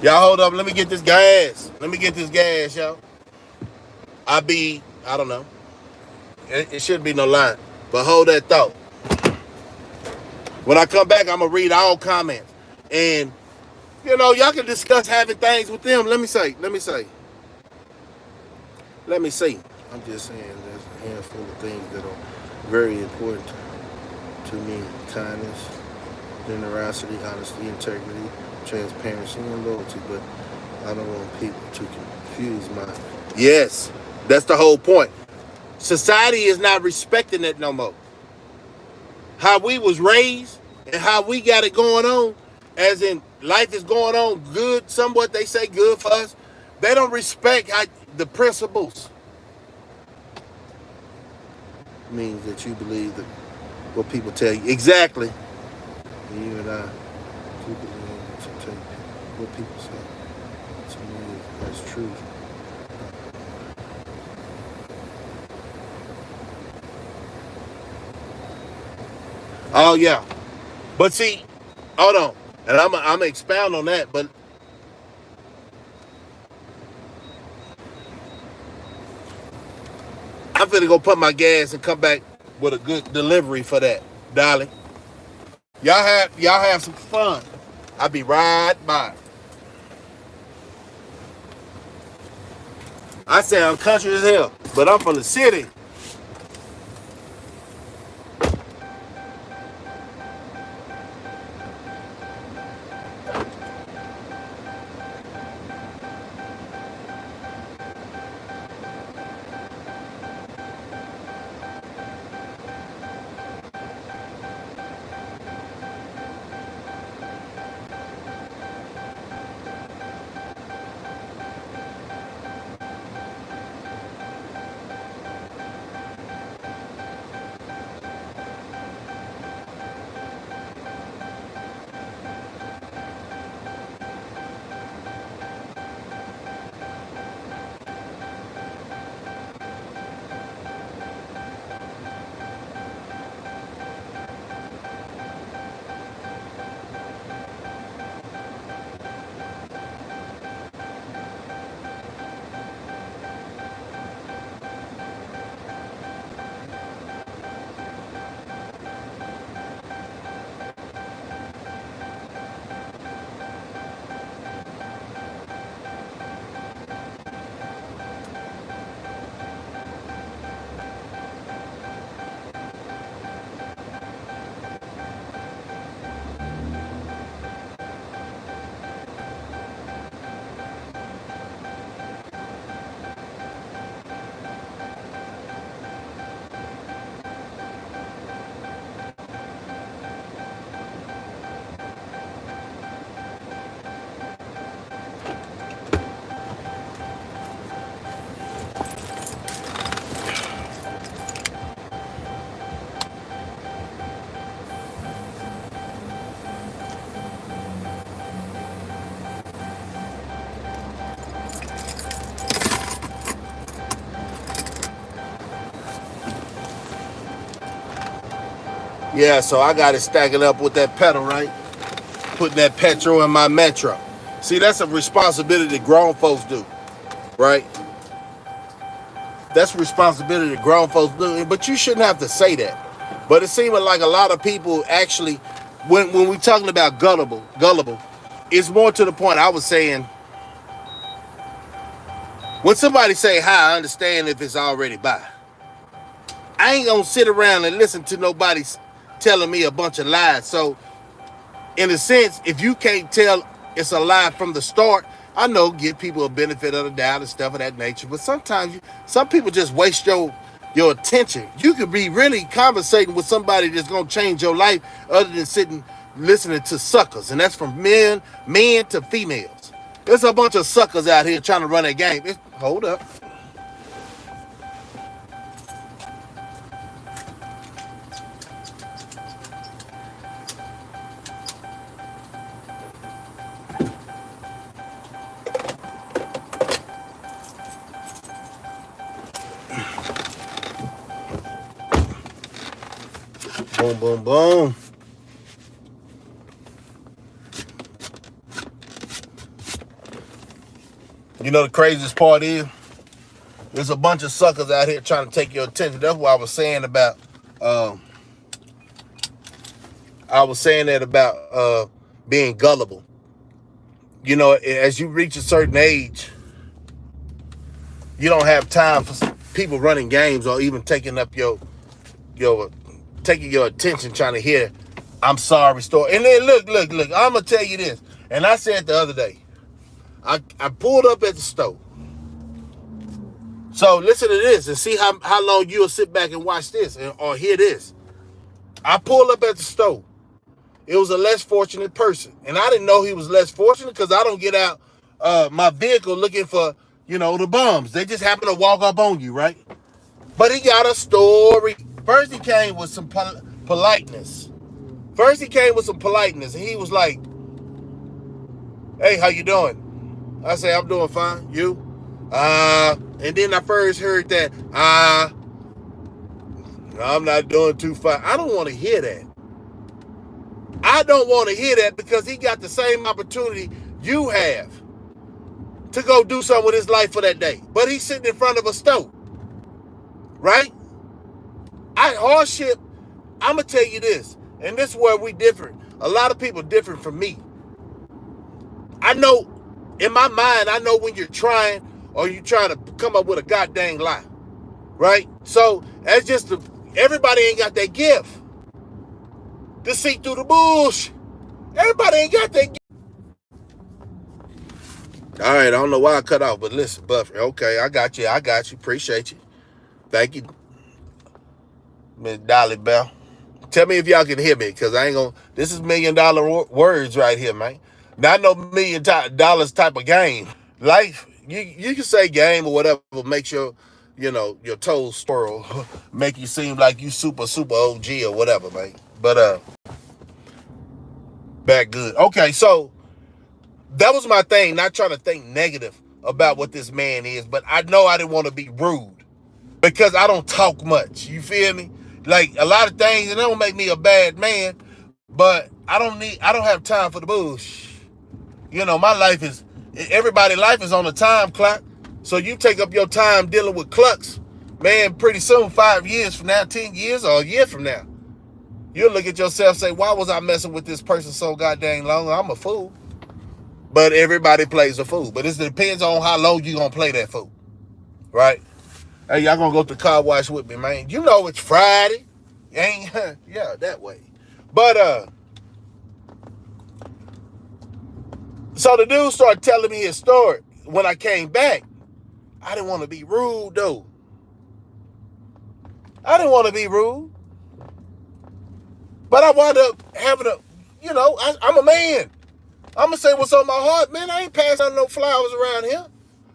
Y'all hold up. Let me get this gas. Y'all. I don't know. It shouldn't be no line. But hold that thought. When I come back, I'm going to read all comments. And, y'all can discuss having things with them. Let me see. I'm just saying there's a handful of things that are very important to me. Kindness, generosity, honesty, integrity, transparency, and loyalty. But I don't want people to confuse my... Yes, that's the whole point. Society is not respecting it no more. How we was raised and how we got it going on, as in life is going on good, somewhat they say good for us. They don't respect the principles. Means that you believe that what people tell you. Exactly. And you and I do believe to take what people say. To me, that's truth. Oh yeah, but see, hold on, and I'm gonna expound on that. But I'm finna go put my gas and come back with a good delivery for that, darling. Y'all have some fun. I'll be right by. I sound country as hell, but I'm from the city. Yeah, so I got to stack it up with that pedal, right? Putting that petrol in my Metro. See, that's a responsibility that grown folks do, right? That's a responsibility that grown folks do, but you shouldn't have to say that. But it seems like a lot of people actually, when we talking about gullible, it's more to the point. I was saying, when somebody say hi, I understand if it's already by. I ain't gonna sit around and listen to nobody telling me a bunch of lies. So, in a sense, if you can't tell it's a lie from the start, I know give people a benefit of the doubt and stuff of that nature. But sometimes some people just waste your attention. You could be really conversating with somebody that's gonna change your life, other than sitting listening to suckers, and that's from men to females. There's a bunch of suckers out here trying to run a game. Hold up. Boom, boom, boom. You know the craziest part is, there's a bunch of suckers out here trying to take your attention. That's what I was saying about, being gullible. You know, as you reach a certain age, you don't have time for people running games or even taking up your attention, trying to hear I'm sorry story. And then look, I'm gonna tell you this. And I said the other day, I pulled up at the store. So listen to this and see how long you'll sit back and watch this or hear this. I pulled up at the store. It was a less fortunate person. And I didn't know he was less fortunate because I don't get out my vehicle looking for, the bums. They just happen to walk up on you, right? But he got a story. First he came with some politeness. And he was like, hey, how you doing? I say, I'm doing fine. You? And then I first heard that, I'm not doing too fine. I don't want to hear that. I don't want to hear that because he got the same opportunity you have to go do something with his life for that day. But he's sitting in front of a stove, right? Hardship, I'm going to tell you this, and this is where we different. A lot of people different from me. I know, in my mind, I know when you're trying or you're trying to come up with a goddamn lie, right? So, that's just, everybody ain't got that gift to see through the bullshit. Everybody ain't got that gift. All right, I don't know why I cut off, but listen, Buffer, okay, I got you, appreciate you. Thank you, Miss Dolly Bell. Tell me if y'all can hear me, because I ain't gonna, this is $1 million words right here, man. Not no $1 million type of game. Life, you can say game or whatever, makes your toes swirl, make you seem like you super OG or whatever, man. But, back good. Okay, so, that was my thing, not trying to think negative about what this man is, but I know I didn't want to be rude because I don't talk much. You feel me? Like a lot of things, and it don't make me a bad man, but I don't have time for the bullshit. My life is, everybody's life is on a time clock. So you take up your time dealing with clucks, man, pretty soon, 5 years from now, 10 years, or a year from now, you'll look at yourself and say, why was I messing with this person so goddamn long? I'm a fool. But everybody plays a fool. But it depends on how long you gonna play that fool. Right? Hey, y'all gonna go to the car wash with me, man. You know it's Friday. Ain't yeah, that way. But so the dude started telling me his story. When I came back, I didn't want to be rude though. I didn't want to be rude. But I wound up having I'm a man. I'm going to say what's on my heart. Man, I ain't passing out no flowers around here.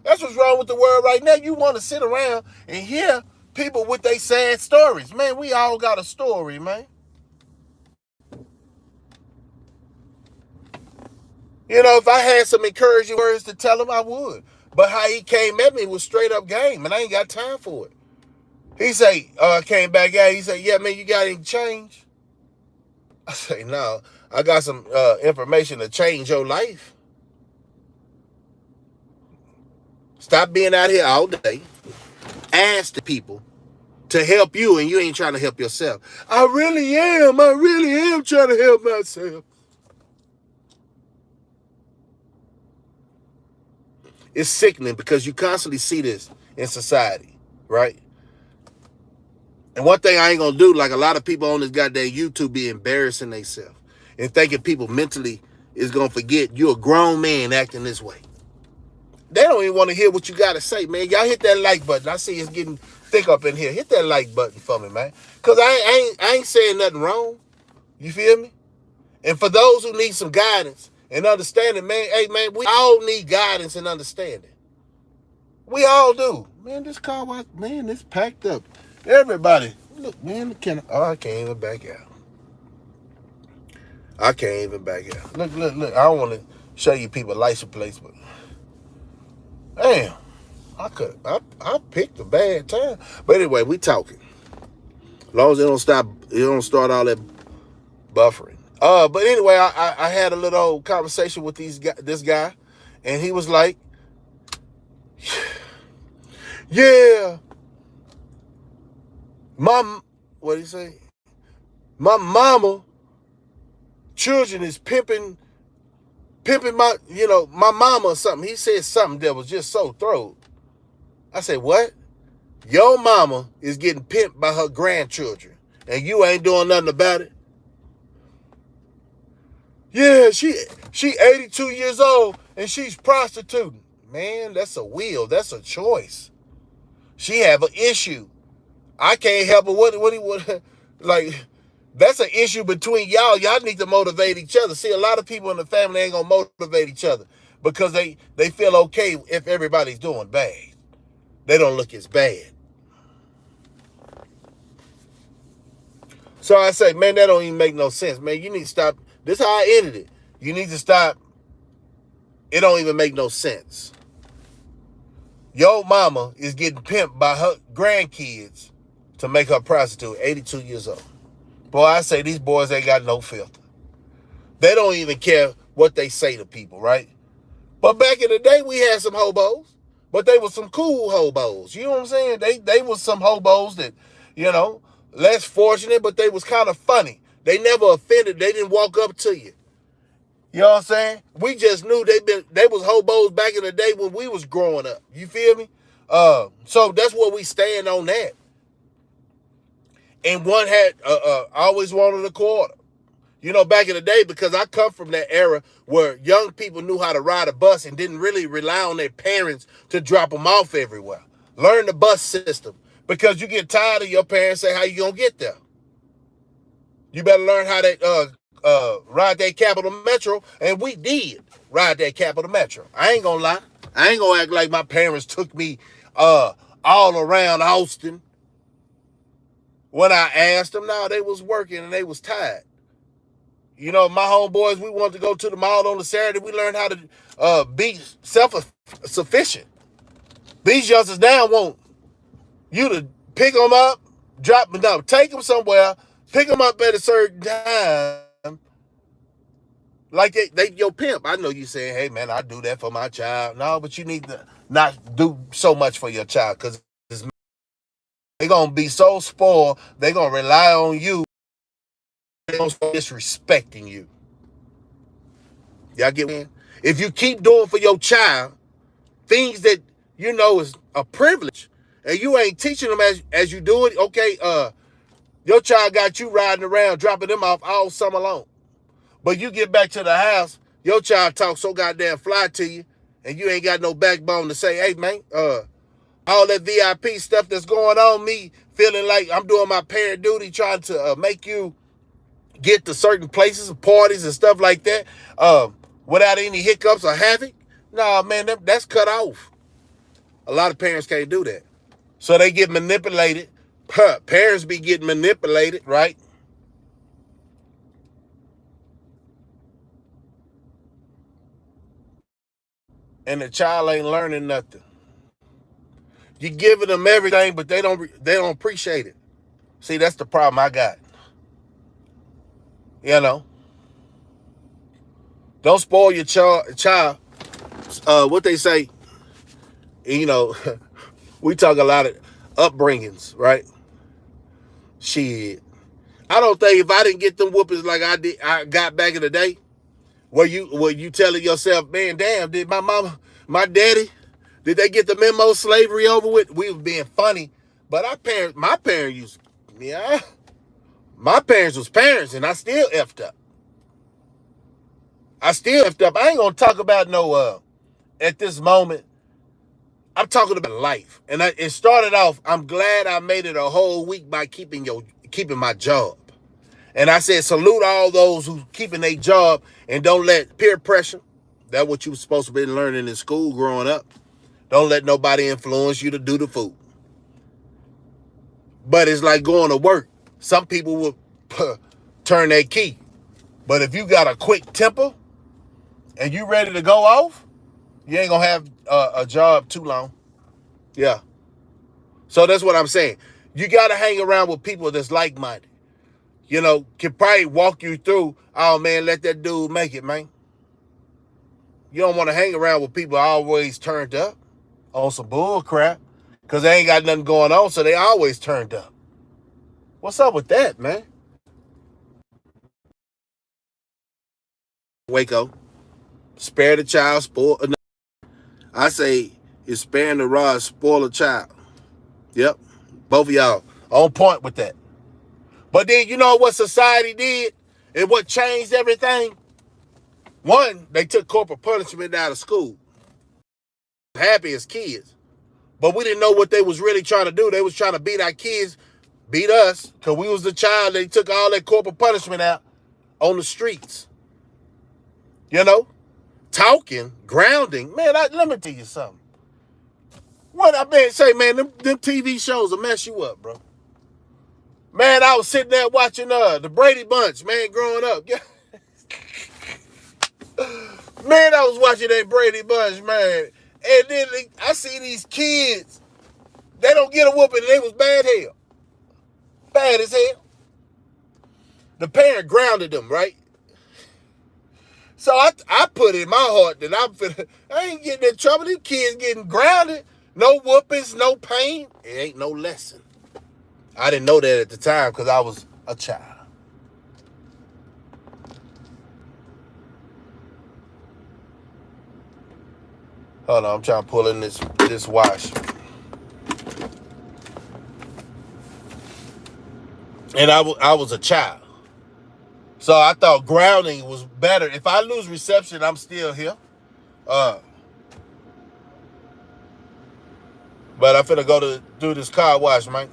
That's what's wrong with the world right now. You want to sit around and hear people with their sad stories. Man, we all got a story, man. If I had some encouraging words to tell him, I would. But how he came at me was straight up game, and I ain't got time for it. He say, came back out. He said, yeah, man, you got any change? I say, no. I got some information to change your life. Stop being out here all day. Ask the people to help you, and you ain't trying to help yourself. I really am trying to help myself. It's sickening because you constantly see this in society, right? And one thing I ain't gonna do, like a lot of people on this goddamn YouTube be embarrassing themselves and thinking people mentally is gonna forget you're a grown man acting this way. They don't even want to hear what you gotta say, man. Y'all hit that like button. I see it's getting thick up in here. Hit that like button for me, man. Cause I ain't saying nothing wrong. You feel me? And for those who need some guidance and understanding, man, hey man, we all need guidance and understanding. We all do. Man, this car wash, man, it's packed up. Everybody, look, man, I can't even back out. I can't even back out. Look. I don't want to show you people license plates, but damn, I picked a bad time. But anyway, we talking. long as it don't start all that buffering. But anyway, I had a little conversation with this guy, and he was like, "Yeah, what did he say? My mama, children is pimping my mama or something." He said something that was just so throat. I said, "What? Your mama is getting pimped by her grandchildren, and you ain't doing nothing about it?" Yeah, she 82 years old and she's prostituting. Man, that's a will. That's a choice. She have an issue. I can't help it. What like, that's an issue between y'all. Y'all need to motivate each other. See, a lot of people in the family ain't gonna motivate each other because they feel okay if everybody's doing bad. They don't look as bad. So I say, man, that don't even make no sense. Man, you need to stop. This is how I ended it. You need to stop. It don't even make no sense. Your mama is getting pimped by her grandkids to make her prostitute, 82 years old. Boy, I say these boys ain't got no filter. They don't even care what they say to people, right? But back in the day, we had some hobos, but they were some cool hobos. You know what I'm saying? They was some hobos that, less fortunate, but they was kind of funny. They never offended. They didn't walk up to you. You know what I'm saying? We just knew they was hobos back in the day when we was growing up. You feel me? So that's what we stand on that. And one had always wanted a quarter. Back in the day, because I come from that era where young people knew how to ride a bus and didn't really rely on their parents to drop them off everywhere. Learn the bus system, because you get tired of your parents say how you gonna get there. You better learn how to ride that Capital Metro, and we did ride that Capital Metro. I ain't gonna lie. I ain't gonna act like my parents took me all around Austin. When I asked them, no, they was working and they was tired. My homeboys, we wanted to go to the mall on a Saturday. We learned how to be self-sufficient. These youngsters now want you to pick them up, take them somewhere, pick them up at a certain time. Like they your pimp. I know you saying, hey, man, I do that for my child. No, but you need to not do so much for your child, because they're going to be so spoiled, they're going to rely on you. They're going to start disrespecting you. Y'all get me? If you keep doing for your child things that is a privilege, and you ain't teaching them as you do it, okay, your child got you riding around, dropping them off all summer long. But you get back to the house, your child talks so goddamn fly to you, and you ain't got no backbone to say, hey, man, all that VIP stuff that's going on, me feeling like I'm doing my parent duty, trying to make you get to certain places, parties and stuff like that, without any hiccups or havoc. Nah, man, that's cut off. A lot of parents can't do that. So they get manipulated. Parents be getting manipulated, right? And the child ain't learning nothing. You giving them everything, but they don't appreciate it. See, that's the problem I got. Don't spoil your child. What they say, we talk a lot of upbringings, right? Shit. I don't think if I didn't get them whoopings like I got back in the day, where you telling yourself, man, damn, did my daddy, did they get the memo slavery over with? We was being funny. But my parents was parents, and I still effed up. I ain't gonna talk about no at this moment. I'm talking about life. And it started off, I'm glad I made it a whole week by keeping my job. And I said, salute all those who keeping their job and don't let peer pressure. That's what you were supposed to be learning in school growing up. Don't let nobody influence you to do the food. But it's like going to work. Some people will turn their key. But if you got a quick temper and you ready to go off, you ain't going to have a job too long. Yeah. So that's what I'm saying. You got to hang around with people that's like-minded. You know, can probably walk you through, oh, man, let that dude make it, man. You don't want to hang around with people always turned up on some bull crap because they ain't got nothing going on, so they always turned up. What's up with that, man? Waco, spare the child, spoil. I say it's sparing the rod, spoil a child. Yep, both of y'all on point with that. But then you know what society did and what changed everything? One, they took corporal punishment out of school. Happy as kids. But we didn't know what they was really trying to do. They was trying to beat our kids, beat us, because we was the child. They took all that corporal punishment out on the streets. You know? Talking, grounding. Man, let me tell you something. What I been say, man, them TV shows will mess you up, bro. Man, I was sitting there watching the Brady Bunch, man, growing up. Man, I was watching that Brady Bunch, man. And then I see these kids. They don't get a whooping. They was bad hell. Bad as hell. The parent grounded them, right? So I put in my heart that I ain't getting in trouble. These kids getting grounded. No whoopings, no pain. It ain't no lesson. I didn't know that at the time because I was a child. Hold on, I'm trying to pull in this wash. And I was a child. So I thought grounding was better. If I lose reception, I'm still here. But I'm finna go to do this car wash, man.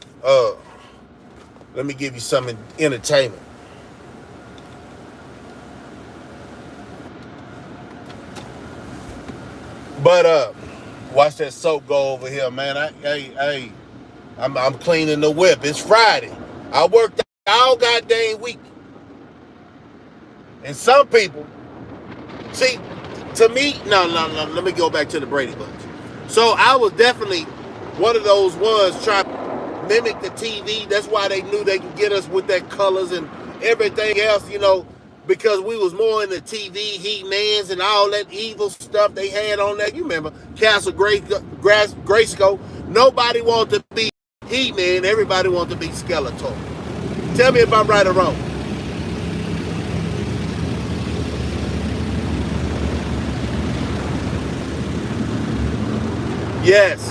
Let me give you some entertainment. But watch that soap go over here, man. I'm cleaning the whip. It's Friday. I worked all goddamn week. And some people, see, to me, no, let me go back to the Brady Bunch. So I was definitely one of those ones trying to mimic the TV. That's why they knew they could get us with that colors and everything else, you know, because we was more in the TV, He-Mans and all that evil stuff they had on there. You remember Castle Grayskull. Nobody wanted to be He-Man. Everybody wanted to be Skeletor. Tell me if I'm right or wrong. Yes.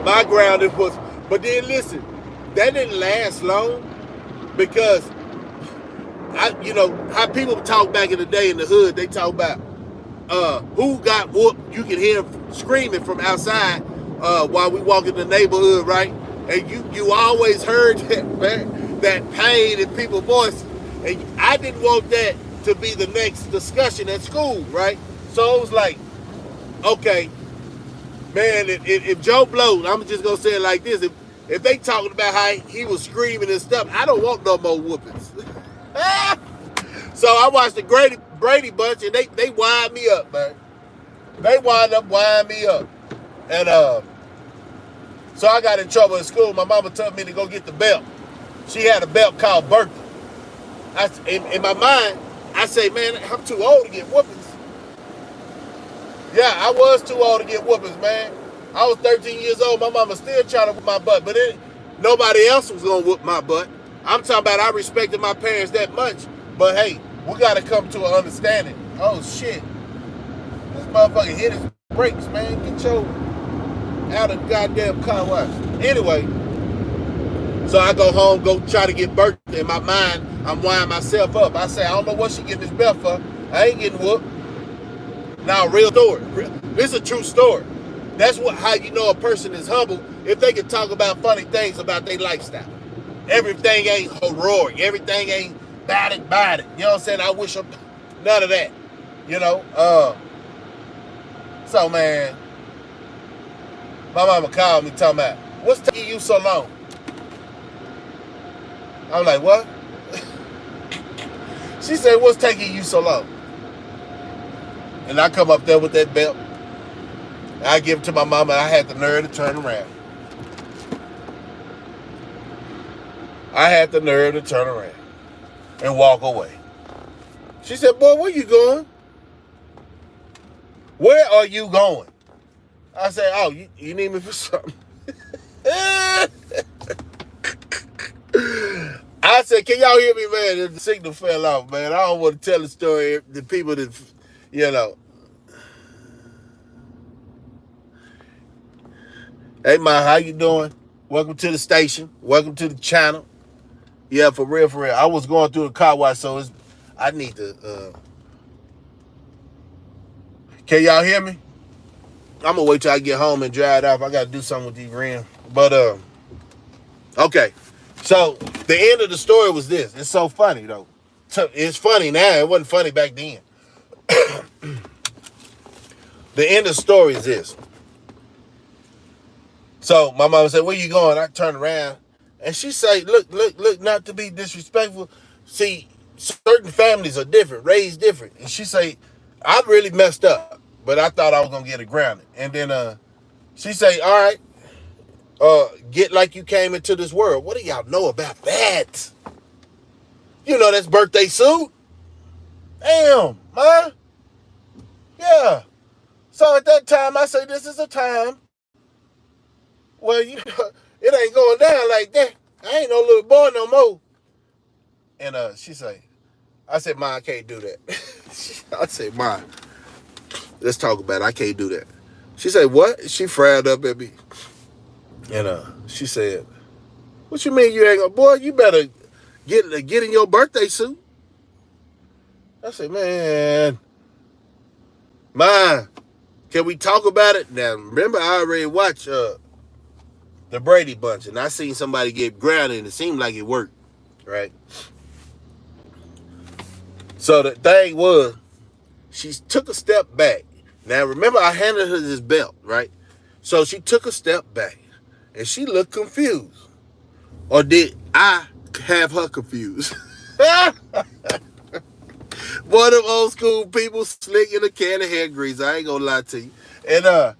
My grounding was, but then listen, that didn't last long because you know how people talk back in the day in the hood. They talk about who got whooped. You can hear screaming from outside while we walk in the neighborhood, right? And you always heard that, man, that pain in people's voices. And I didn't want that to be the next discussion at school, right? So it was like, okay. Man, if Joe Blow, I'm just gonna say it like this: if they talking about how he was screaming and stuff, I don't want no more whoopings. So I watched the Brady Bunch, and they wind me up, man. They wind me up, and so I got in trouble in school. My mama told me to go get the belt. She had a belt called Berkeley. In my mind, I say, man, I'm too old to get whoopings. Yeah, I was too old to get whoopings, man. I was 13 years old. My mama still trying to whoop my butt, but nobody else was going to whoop my butt. I'm talking about I respected my parents that much, but hey, we got to come to an understanding. Oh, shit. This motherfucker hit his brakes, man. Get your out of the goddamn car wash. Anyway, so I go home, go try to get Bert. In my mind, I'm winding myself up. I say, I don't know what she getting this belt for. I ain't getting whooped. Now, real story. This is a true story. That's how you know a person is humble, if they can talk about funny things about their lifestyle. Everything ain't heroic. Everything ain't bad it. You know what I'm saying? I wish none of that. You know? So, man, my mama called me talking about, what's taking you so long? I'm like, what? She said, what's taking you so long? And I come up there with that belt. I give it to my mama. I had the nerve to turn around. I had the nerve to turn around and walk away. She said, boy, where you going? Where are you going? I said, oh, you need me for something? I said, can y'all hear me, man? The signal fell off, man. I don't want to tell the story. The people that, you know. Hey, Ma, how you doing? Welcome to the station. Welcome to the channel. Yeah, for real, for real. I was going through the car wash, so I need to. Can y'all hear me? I'm gonna wait till I get home and dry it off. I gotta do something with these rims. But okay. So the end of the story was this. It's so funny though. It's funny now. It wasn't funny back then. The end of the story is this. So my mama said, where you going? I turned around and she said, look, not to be disrespectful. See, certain families are different, raised different. And she said, I really messed up, but I thought I was going to get it grounded. And then she said, all right, get like you came into this world. What do y'all know about that? You know, that's birthday suit. Damn, man. Yeah. So at that time, I say, this is a time where it ain't going down like that. I ain't no little boy no more. And she say, I said, Ma, I can't do that. I said, Ma, let's talk about it. I can't do that. She said, what? She frowned up at me. And she said, what you mean you ain't gonna, boy, you better get in your birthday suit. I said, man, Ma, can we talk about it? Now, remember, I already watched the Brady Bunch, and I seen somebody get grounded, and it seemed like it worked, right? So the thing was, she took a step back. Now, remember, I handed her this belt, right? So she took a step back, and she looked confused. Or did I have her confused? One of them old school people slick in a can of hair grease. I ain't gonna lie to you. And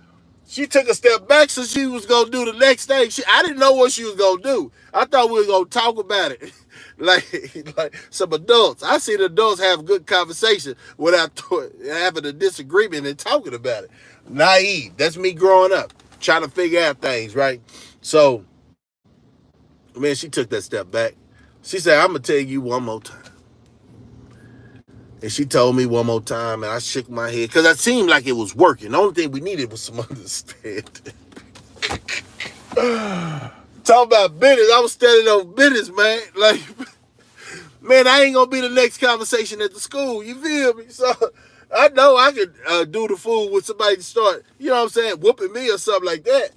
she took a step back so she was gonna do the next thing. I didn't know what she was gonna do. I thought we were gonna talk about it. like some adults. I see the adults have good conversation without having a disagreement and talking about it. Naive. That's me growing up, trying to figure out things, right? So, man, she took that step back. She said, I'm going to tell you one more time. And she told me one more time, and I shook my head because it seemed like it was working. The only thing we needed was some understanding. Talk about business. I was standing on business, man. Like, man, I ain't going to be the next conversation at the school. You feel me? So I know I could do the fool with somebody to start, you know what I'm saying, whooping me or something like that.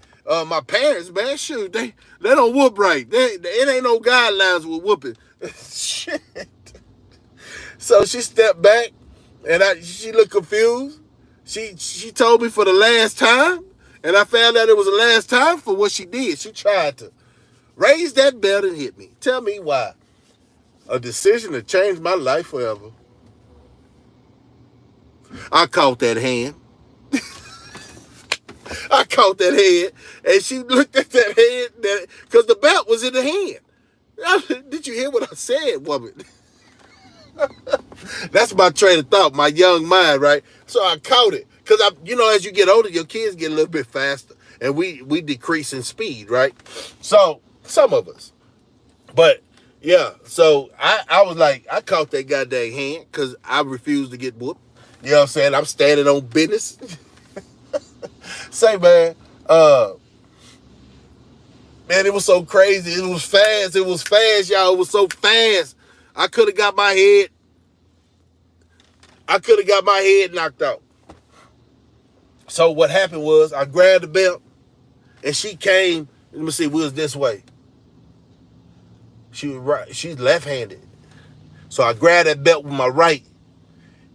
My parents, man, shoot, they don't whoop right. It ain't no guidelines with whooping. Shit. So she stepped back, and she looked confused. She told me for the last time, and I found out it was the last time for what she did. She tried to raise that belt and hit me. Tell me why. A decision that changed my life forever. I caught that hand. I caught that head, and she looked at that head because the belt was in the hand. Did you hear what I said, woman? That's my train of thought, my young mind, right? So I caught it because as you get older, your kids get a little bit faster, and we decrease in speed, right? So some of us, but yeah. So I was like, I caught that goddamn hand because I refused to get whooped. You know what I'm saying? I'm standing on business. Say, man, man, it was so crazy. It was fast. It was fast, y'all. It was so fast. I could have got my head knocked out. So what happened was I grabbed the belt, and she came. Let me see. We was this way. She was right. She's left-handed. So I grabbed that belt with my right,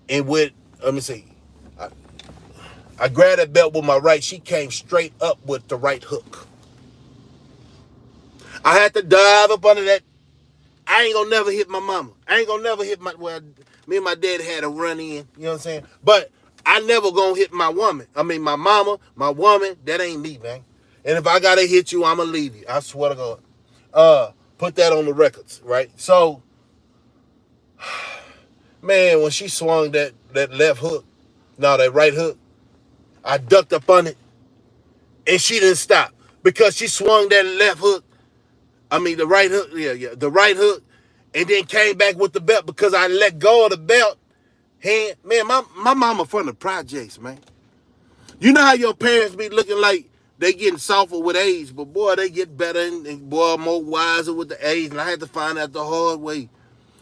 and let me see. I grabbed that belt with my right. She came straight up with the right hook. I had to dive up under that. I ain't gonna never hit my mama. I ain't gonna never hit me and my dad had a run in, you know what I'm saying? But I never gonna hit my woman. I mean, my mama, my woman, that ain't me, man. And if I gotta hit you, I'ma leave you. I swear to God. Put that on the records, right? So, man, when she swung that left hook, no, that right hook, I ducked up on it, and she didn't stop because she swung that left hook. I mean, the right hook, the right hook, and then came back with the belt because I let go of the belt. Hand, man, my mama from the projects, man. You know how your parents be looking like they getting softer with age, but boy, they get better and boy, more wiser with the age, and I had to find out the hard way.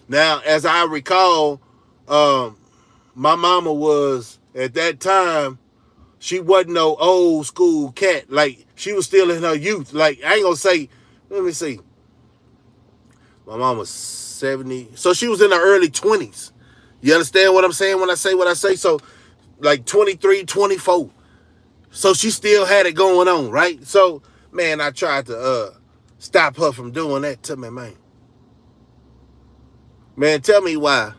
Now, as I recall, my mama was, at that time, she wasn't no old school cat. Like, she was still in her youth. Like, I ain't gonna say, let me see. My mom was 70. So she was in her early 20s. You understand what I'm saying when I say what I say? So, like 23, 24. So she still had it going on, right? So, man, I tried to stop her from doing that to me, man. Man, tell me why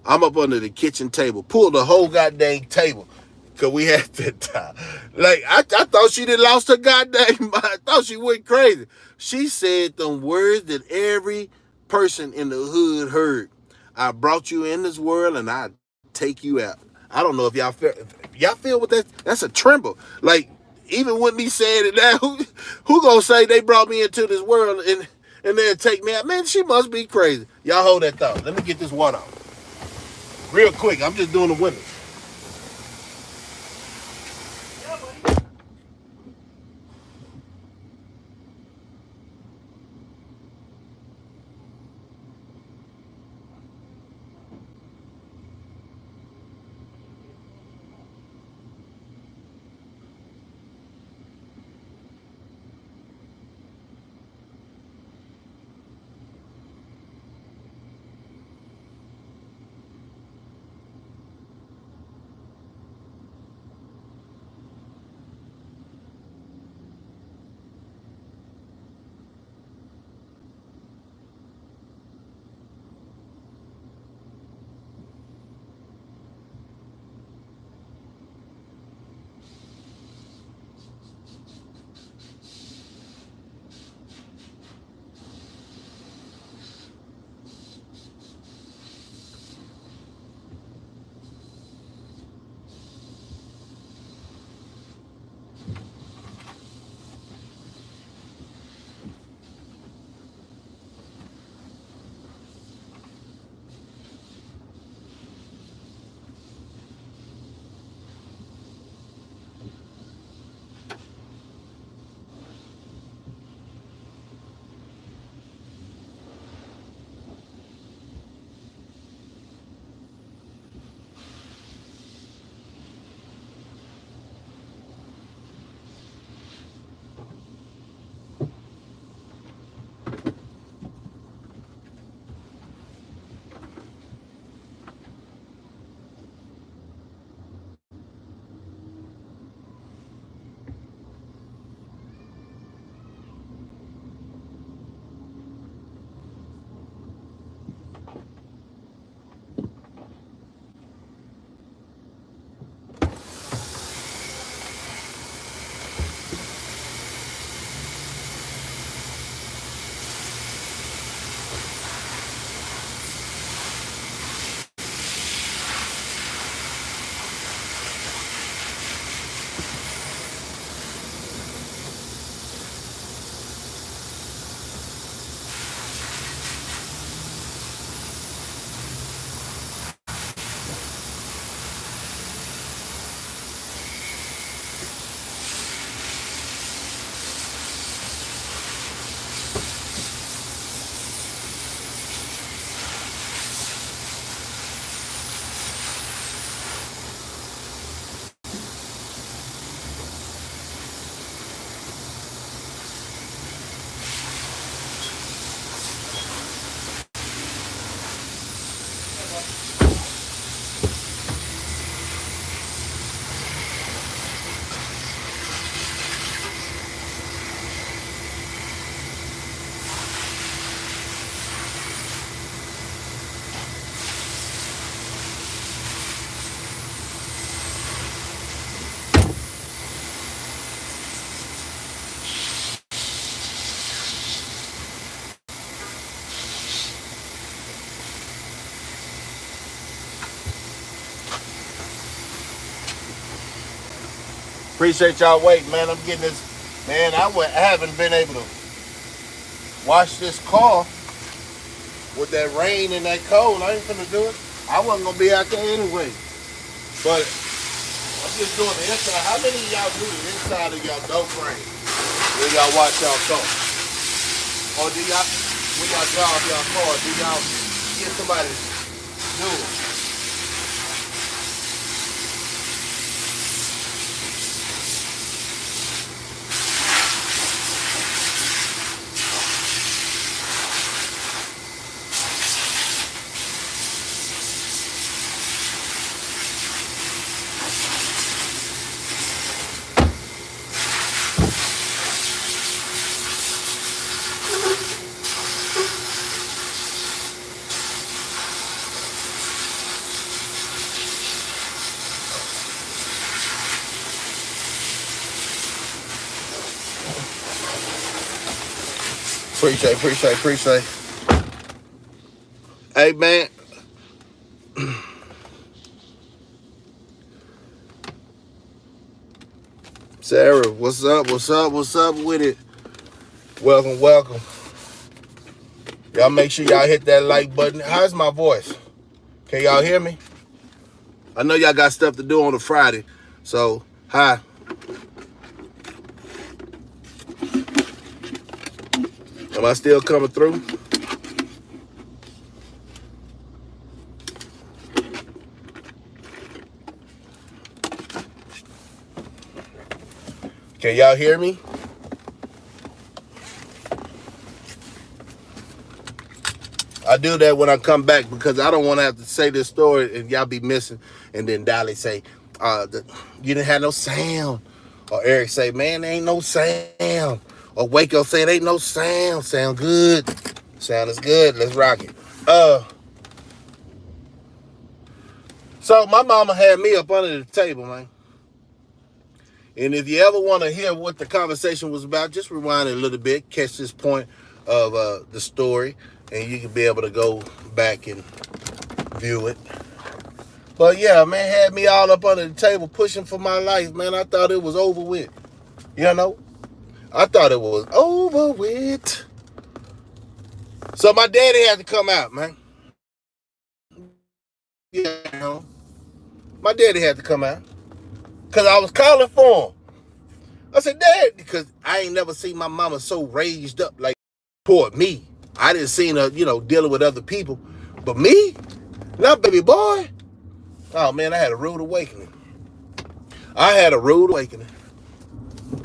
I'm up under the kitchen table, pulled the whole goddamn table. Cause we had that time. Like, I thought she did lost her goddamn mind. I thought she went crazy. She said them words that every person in the hood heard. I brought you in this world and I take you out. I don't know if y'all feel what that's a tremble. Like, even with me saying it now, who gonna say they brought me into this world and then take me out? Man, she must be crazy. Y'all hold that thought. Let me get this water off. Real quick. I'm just doing the windows. Appreciate y'all waiting, man. I'm getting this. Man, I haven't been able to wash this car with that rain and that cold. I ain't finna do it. I wasn't gonna be out there anyway. But I'm just doing the inside. How many of y'all do the inside of y'all door frame when y'all watch y'all car? Or do y'all, when y'all drive y'all car, do y'all get somebody to do it? Appreciate. Hey, man. Sarah, what's up with it? Welcome. Y'all make sure y'all hit that like button. How's my voice? Can y'all hear me? I know y'all got stuff to do on a Friday. So, hi. Am I still coming through? Can y'all hear me? I do that when I come back because I don't want to have to say this story and y'all be missing. And then Dolly say, you didn't have no sound. Or Eric say, man, there ain't no sound. Or Waco say, there ain't no sound. Sound good. Sound is good. Let's rock it. So my mama had me up under the table, man. And if you ever want to hear what the conversation was about, just rewind it a little bit, catch this point of the story, and you can be able to go back and view it. But yeah, man, had me all up under the table pushing for my life, man. I thought it was over with. You know? I thought it was over with. So my daddy had to come out, man. You know? My daddy had to come out. Because I was calling for him. I said, Dad, because I ain't never seen my mama so raised up like toward me. I didn't see her, dealing with other people. But me? Not baby boy. Oh, man, I had a rude awakening.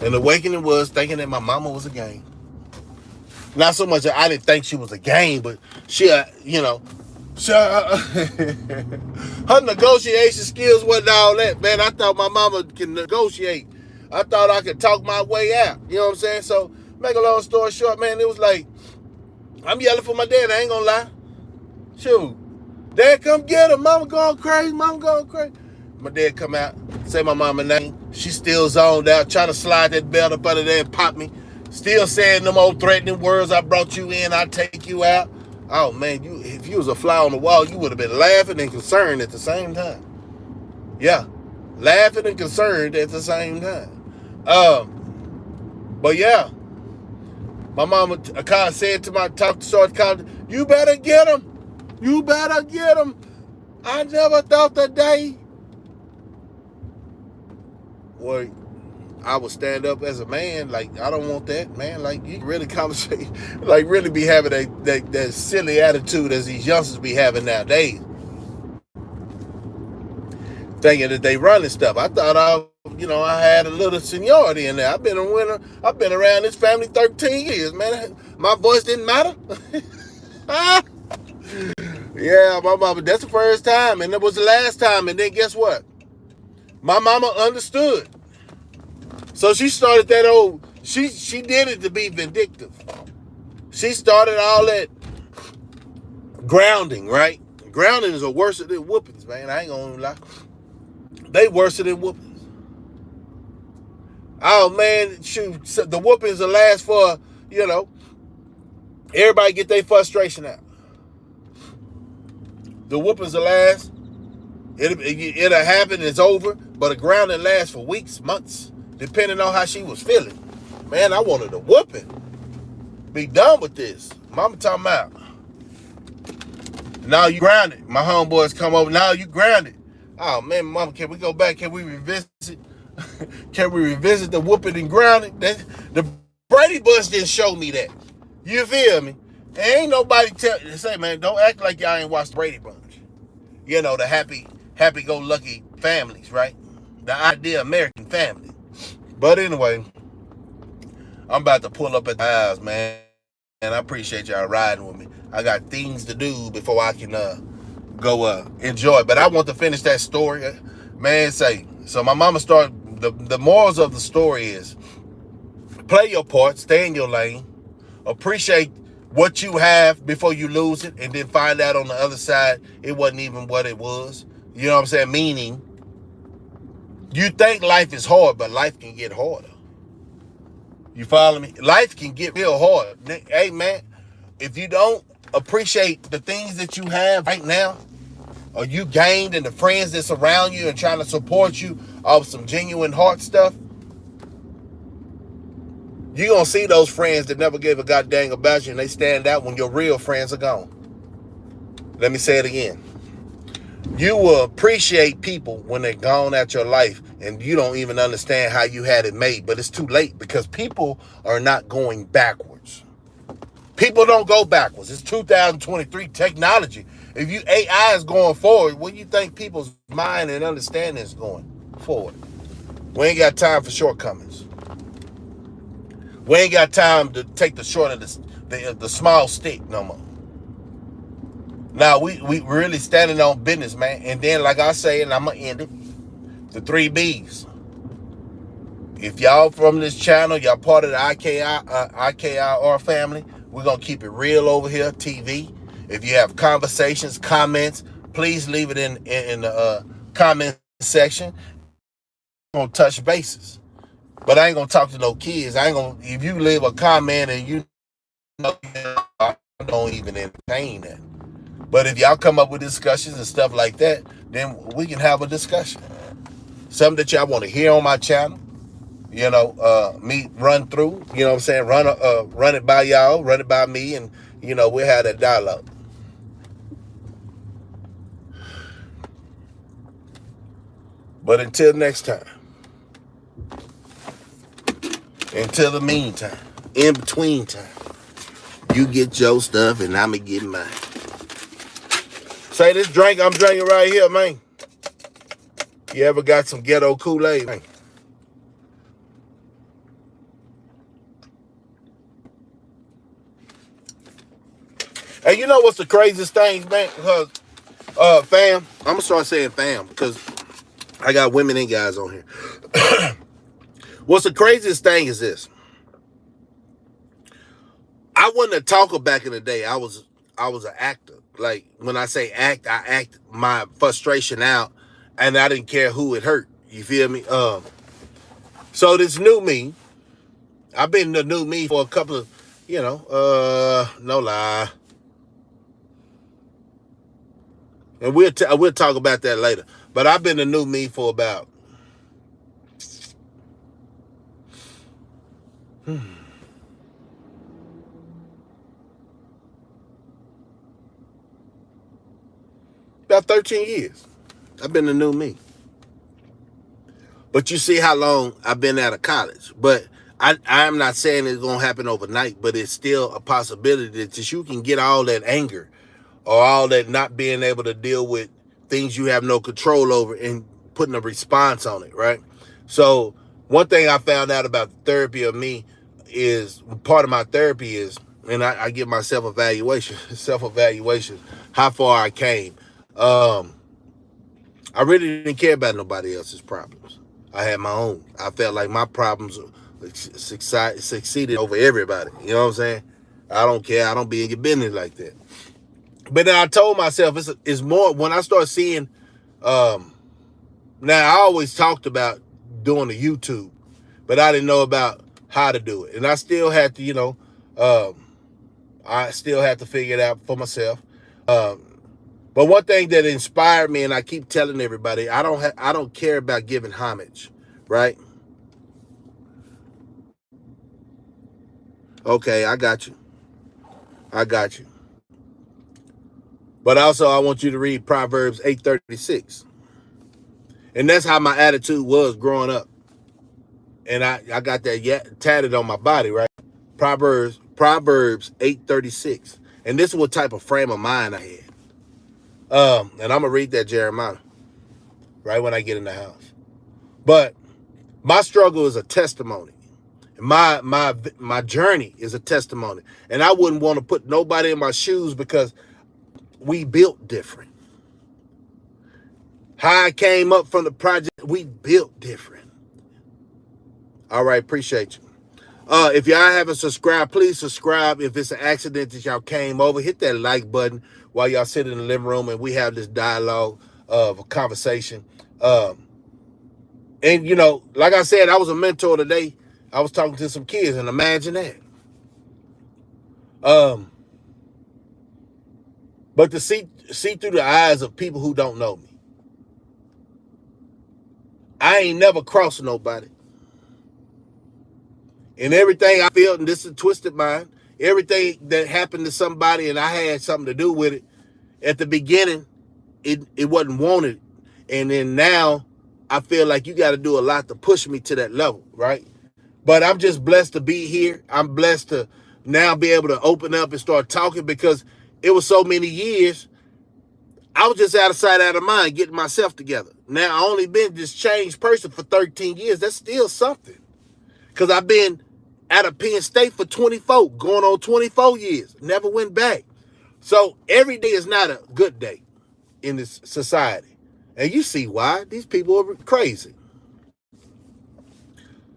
And the awakening was thinking that my mama was a game. Not so much that I didn't think she was a game, but she, her negotiation skills wasn't all that, man. I thought my mama can negotiate. I thought I could talk my way out. You know what I'm saying? So, make a long story short, man, it was like, I'm yelling for my dad. I ain't gonna lie. Shoot. Dad, come get her. Mama going crazy. My dad come out, say my mama name. She still zoned out, trying to slide that belt up under there and pop me. Still saying them old threatening words, I brought you in, I take you out. Oh, man, if you was a fly on the wall, you would have been laughing and concerned at the same time. Yeah, laughing and concerned at the same time. But yeah, my mama said to my sergeant college, you better get him. I never thought that day. Well, I would stand up as a man. Like, I don't want that, man. Like, you really conversate, like, really be having that silly attitude as these youngsters be having nowadays. Thinking that they running stuff. I thought I had a little seniority in there. I've been around this family 13 years, man. My voice didn't matter. Yeah, my mama, that's the first time, and it was the last time. And then guess what? My mama understood. So she started that she did it to be vindictive. She started all that grounding, right? Grounding is worse than whoopings, man. I ain't gonna lie. They worse than whoopings. Oh, man, shoot, the whoopings will last for, everybody get their frustration out. The whoopings will last. It'll happen, it's over, but a grounding lasts for weeks, months, depending on how she was feeling. Man, I wanted a whooping. Be done with this. Mama talking about, now you grounded. My homeboys come over, now you grounded. Oh man, mama, can we go back? Can we revisit? Can we revisit the whooping and grounding? The Brady Bunch didn't show me that. You feel me? Ain't nobody say, man, don't act like y'all ain't watched the Brady Bunch. You know, the happy-go-lucky families, right? The ideal American family. But anyway, I'm about to pull up at the house, man. And I appreciate y'all riding with me. I got things to do before I can go enjoy. But I want to finish that story. Man, so my mama started, the morals of the story is, play your part, stay in your lane, appreciate what you have before you lose it, and then find out on the other side it wasn't even what it was. You know what I'm saying? Meaning, you think life is hard, but life can get harder. You follow me? Life can get real hard. Hey, man, if you don't appreciate the things that you have right now, or you gained, and the friends that surround you and trying to support you of some genuine heart stuff, you're going to see those friends that never gave a goddamn about you, and they stand out when your real friends are gone. Let me say it again. You will appreciate people when they're gone out your life, and you don't even understand how you had it made, but it's too late, because people are not going backwards. People don't go backwards. It's 2023 technology. If you AI is going forward, where do you think people's mind and understanding is going forward? We ain't got time for shortcomings. We ain't got time to take the short of the small stick no more. Now, we really standing on business, man. And then, like I say, and I'm going to end it, the 3 Bs. If y'all from this channel, y'all part of the IKIR family, we're going to keep it real over here, TV. If you have conversations, comments, please leave it in the comment section. I'm going to touch bases. But I ain't going to talk to no kids. If you leave a comment and you know, I don't even entertain that. But if y'all come up with discussions and stuff like that, then we can have a discussion. Something that y'all want to hear on my channel, you know, me run through, you know what I'm saying? Run it by y'all, run it by me, and, you know, we'll have that dialogue. But until next time, until the meantime, in between time, you get your stuff and I'ma get mine. Say, this drink I'm drinking right here, man. You ever got some ghetto Kool-Aid, man? And you know what's the craziest thing, man? Because, fam, I'm gonna start saying fam because I got women and guys on here. What's the craziest thing is this. I wasn't a talker back in the day. I was an actor. Like, when I say act, I act my frustration out, and I didn't care who it hurt. You feel me? So this new me, I've been the new me for a couple of, you know, no lie. And we'll talk about that later. But I've been the new me for about about 13 years. I've been the new me. But you see how long I've been out of college. But I'm not saying it's going to happen overnight, but it's still a possibility that you can get all that anger or all that not being able to deal with things you have no control over and putting a response on it, right? So one thing I found out about the therapy of me is, part of my therapy is, and I give myself self-evaluation, how far I came. I really didn't care about nobody else's problems. I had my own. I felt like my problems succeeded over everybody. You know what I'm saying? I don't care. I don't be in your business like that. But then I told myself it's more when I start seeing. Now I always talked about doing the YouTube, but I didn't know about how to do it, and I still had to, you know, I still had to figure it out for myself. But one thing that inspired me, and I keep telling everybody, I don't care about giving homage, right? Okay, I got you. I got you. But also, I want you to read Proverbs 8:36. And that's how my attitude was growing up. And I got that tatted on my body, right? Proverbs 8:36. And this is what type of frame of mind I had. And I'm gonna read that Jeremiah right when I get in the house. But my struggle is a testimony. My journey is a testimony. And I wouldn't want to put nobody in my shoes because we built different. How I came up from the project, we built different. All right, appreciate you. If y'all haven't subscribed, please subscribe. If it's an accident that y'all came over, hit that like button while y'all sit in the living room and we have this dialogue of a conversation. And, you know, like I said, I was a mentor today. I was talking to some kids, and imagine that. But to see through the eyes of people who don't know me. I ain't never crossed nobody. And everything I felt, and this is a twisted mind, everything that happened to somebody and I had something to do with it, at the beginning, it wasn't wanted. And then now, I feel like you got to do a lot to push me to that level, right? But I'm just blessed to be here. I'm blessed to now be able to open up and start talking because it was so many years. I was just out of sight, out of mind, getting myself together. Now, I only been this changed person for 13 years. That's still something. Because I've been out of Penn State for 24, going on 24 years. Never went back. So every day is not a good day in this society. And you see why. These people are crazy.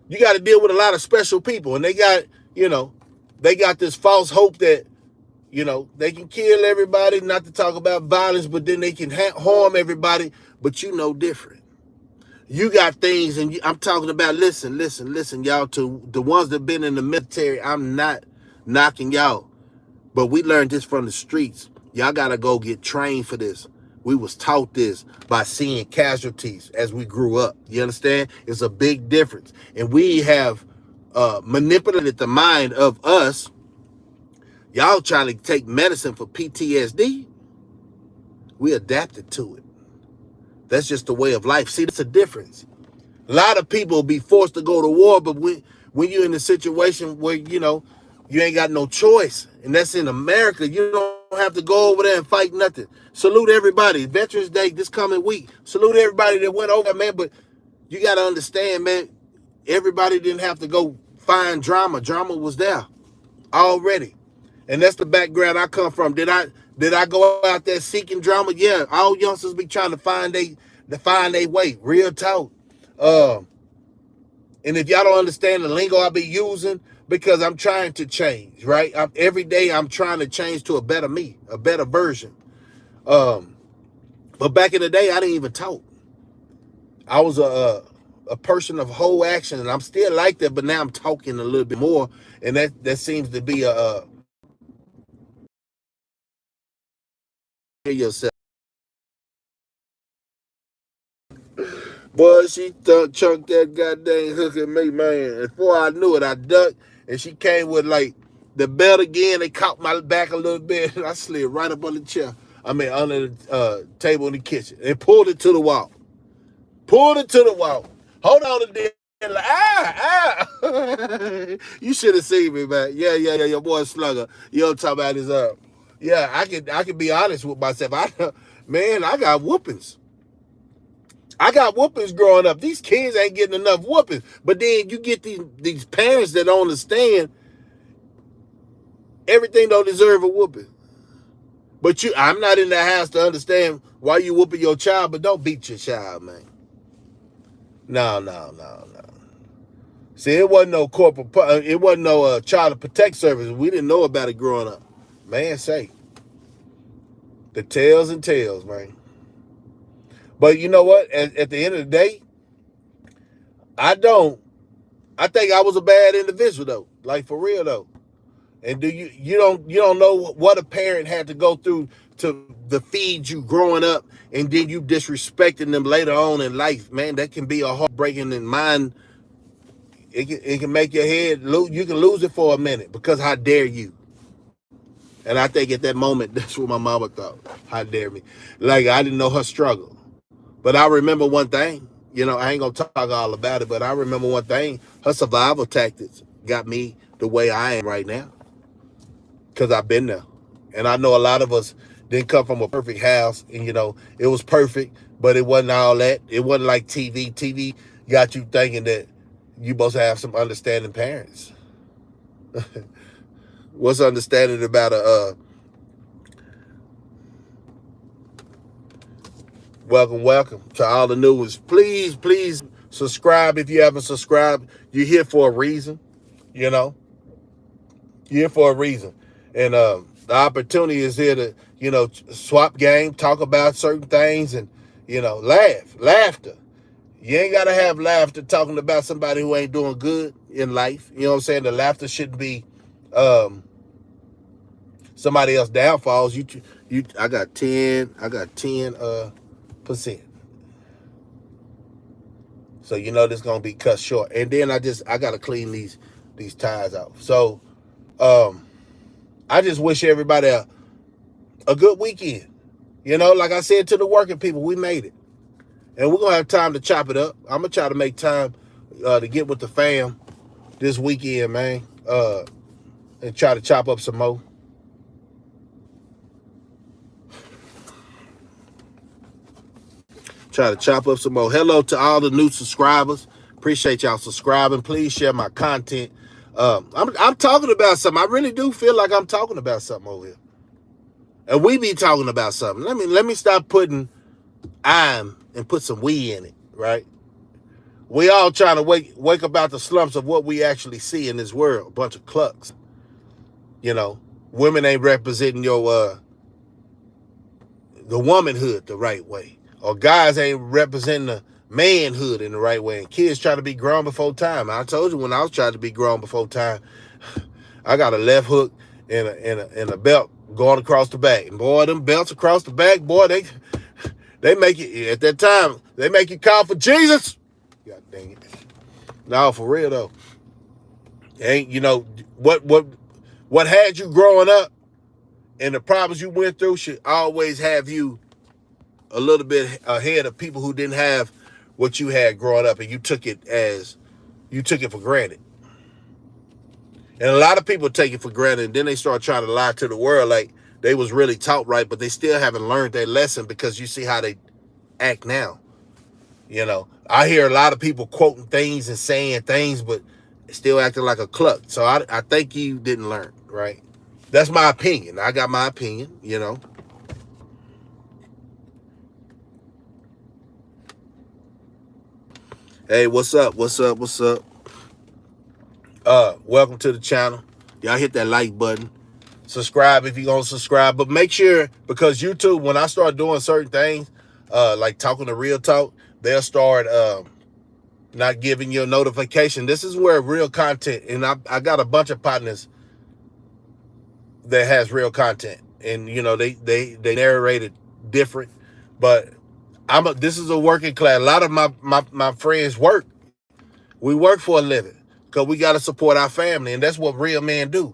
You got to deal with a lot of special people. And they got, you know, they got this false hope that, you know, they can kill everybody, not to talk about violence, but then they can harm everybody. But you know different. You got things, and I'm talking about, listen, y'all, to the ones that been in the military, I'm not knocking y'all. But we learned this from the streets. Y'all got to go get trained for this. We was taught this by seeing casualties as we grew up. You understand? It's a big difference. And we have manipulated the mind of us. Y'all trying to take medicine for PTSD. We adapted to it. That's just the way of life. See, that's a difference. A lot of people be forced to go to war, but when you're in a situation where, you know, you ain't got no choice, and that's in America, you don't have to go over there and fight nothing. Salute everybody. Veterans Day this coming week. Salute everybody that went over, man. But you got to understand, man, everybody didn't have to go find drama. Drama was there already. And that's the background I come from. Did I go out there seeking drama? Yeah, all youngsters be trying to find their way. Real talk. And if y'all don't understand the lingo I be using, because I'm trying to change, right? Every day I'm trying to change to a better me, a better version. But back in the day, I didn't even talk. I was a person of whole action, and I'm still like that, but now I'm talking a little bit more, and that seems to be yourself. Boy, she chunked that goddamn hook at me, man. And before I knew it, I ducked, and she came with like the belt again. They caught my back a little bit, and I slid right up on the chair. Under the table in the kitchen, and pulled it to the wall. Hold on a day. You should have seen me, man. Yeah. Your boy Slugger. You know, talk about his Yeah, I can be honest with myself. I got whoopings. I got whoopings growing up. These kids ain't getting enough whoopings. But then you get these parents that don't understand everything don't deserve a whooping. But I'm not in the house to understand why you whooping your child, but don't beat your child, man. No. See, it wasn't no child protect service. We didn't know about it growing up. Man, say. The tales and tales, man. But you know what? At the end of the day, I think I was a bad individual though. Like for real though. And you don't know what a parent had to go through to feed you growing up, and then you disrespecting them later on in life, man. That can be a heartbreaking and mind it can make your head lose. You can lose it for a minute because how dare you? And I think at that moment, that's what my mama thought. How dare me? Like, I didn't know her struggle. But I remember one thing. You know, I ain't going to talk all about it, but I remember one thing. Her survival tactics got me the way I am right now. Because I've been there. And I know a lot of us didn't come from a perfect house. And, you know, it was perfect, but it wasn't all that. It wasn't like TV. TV got you thinking that you supposed to have some understanding parents. What's understanding about welcome to all the new ones. Please subscribe if you haven't subscribed. You're here for a reason, you know. You're here for a reason. And the opportunity is here to, you know, swap game, talk about certain things, and, you know, laughter. You ain't got to have laughter talking about somebody who ain't doing good in life. You know what I'm saying? The laughter shouldn't be somebody else downfalls. I got 10%. So you know this gonna be cut short. And then I gotta clean these tires out. So I just wish everybody a good weekend. You know, like I said to the working people, we made it. And we're gonna have time to chop it up. I'm gonna try to make time to get with the fam this weekend, man. And try to chop up some more. Try to chop up some more. Hello to all the new subscribers. Appreciate y'all subscribing. Please share my content. I'm talking about something. I really do feel like I'm talking about something over here. And we be talking about something. Let me stop putting I'm and put some we in it, right? We all trying to wake up out the slumps of what we actually see in this world. A bunch of clucks. You know, women ain't representing your the womanhood the right way. Or guys ain't representing the manhood in the right way. And kids try to be grown before time. I told you when I was trying to be grown before time, I got a left hook and a belt going across the back. And boy, them belts across the back, boy, they make it, at that time, they make you call for Jesus. God dang it. No, for real though. Ain't, you know, what had you growing up and the problems you went through should always have you a little bit ahead of people who didn't have what you had growing up, and you took it for granted. And a lot of people take it for granted, and then they start trying to lie to the world like they was really taught right, but they still haven't learned their lesson because you see how they act now. You know, I hear a lot of people quoting things and saying things, but still acting like a cluck. So I think you didn't learn, right? That's my opinion. I got my opinion, you know. Hey, what's up? Welcome to the channel. Y'all hit that like button. Subscribe if you're gonna subscribe. But make sure, because YouTube, when I start doing certain things, like talking to Real Talk, they'll start not giving you a notification. This is where real content, and I got a bunch of partners that has real content. And you know, they narrate it different. But this is a working class. A lot of my friends work. We work for a living because we got to support our family, and that's what real men do.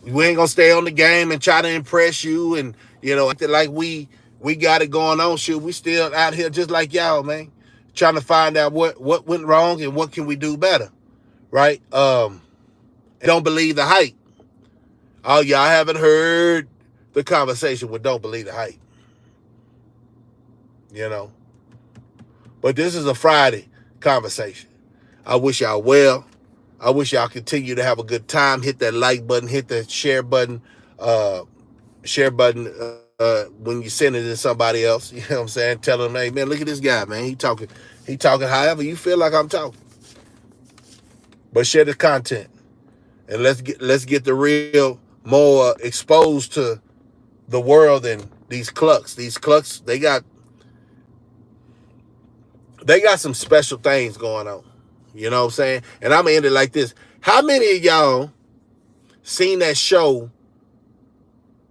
We ain't gonna stay on the game and try to impress you, and you know, like we got it going on. Shit, we still out here just like y'all, man, trying to find out what went wrong and what can we do better, right? Don't believe the hype. Oh, y'all haven't heard the conversation with don't believe the hype. You know, but this is a Friday conversation. I wish y'all well. I wish y'all continue to have a good time. Hit that like button, hit that share button, when you send it to somebody else. You know what I'm saying? Tell them, hey man, look at this guy, man. He talking however you feel like I'm talking. But share the content. And let's get the real more exposed to the world and these clucks. These clucks, they got some special things going on. You know what I'm saying? And I'm gonna end it like this. How many of y'all seen that show,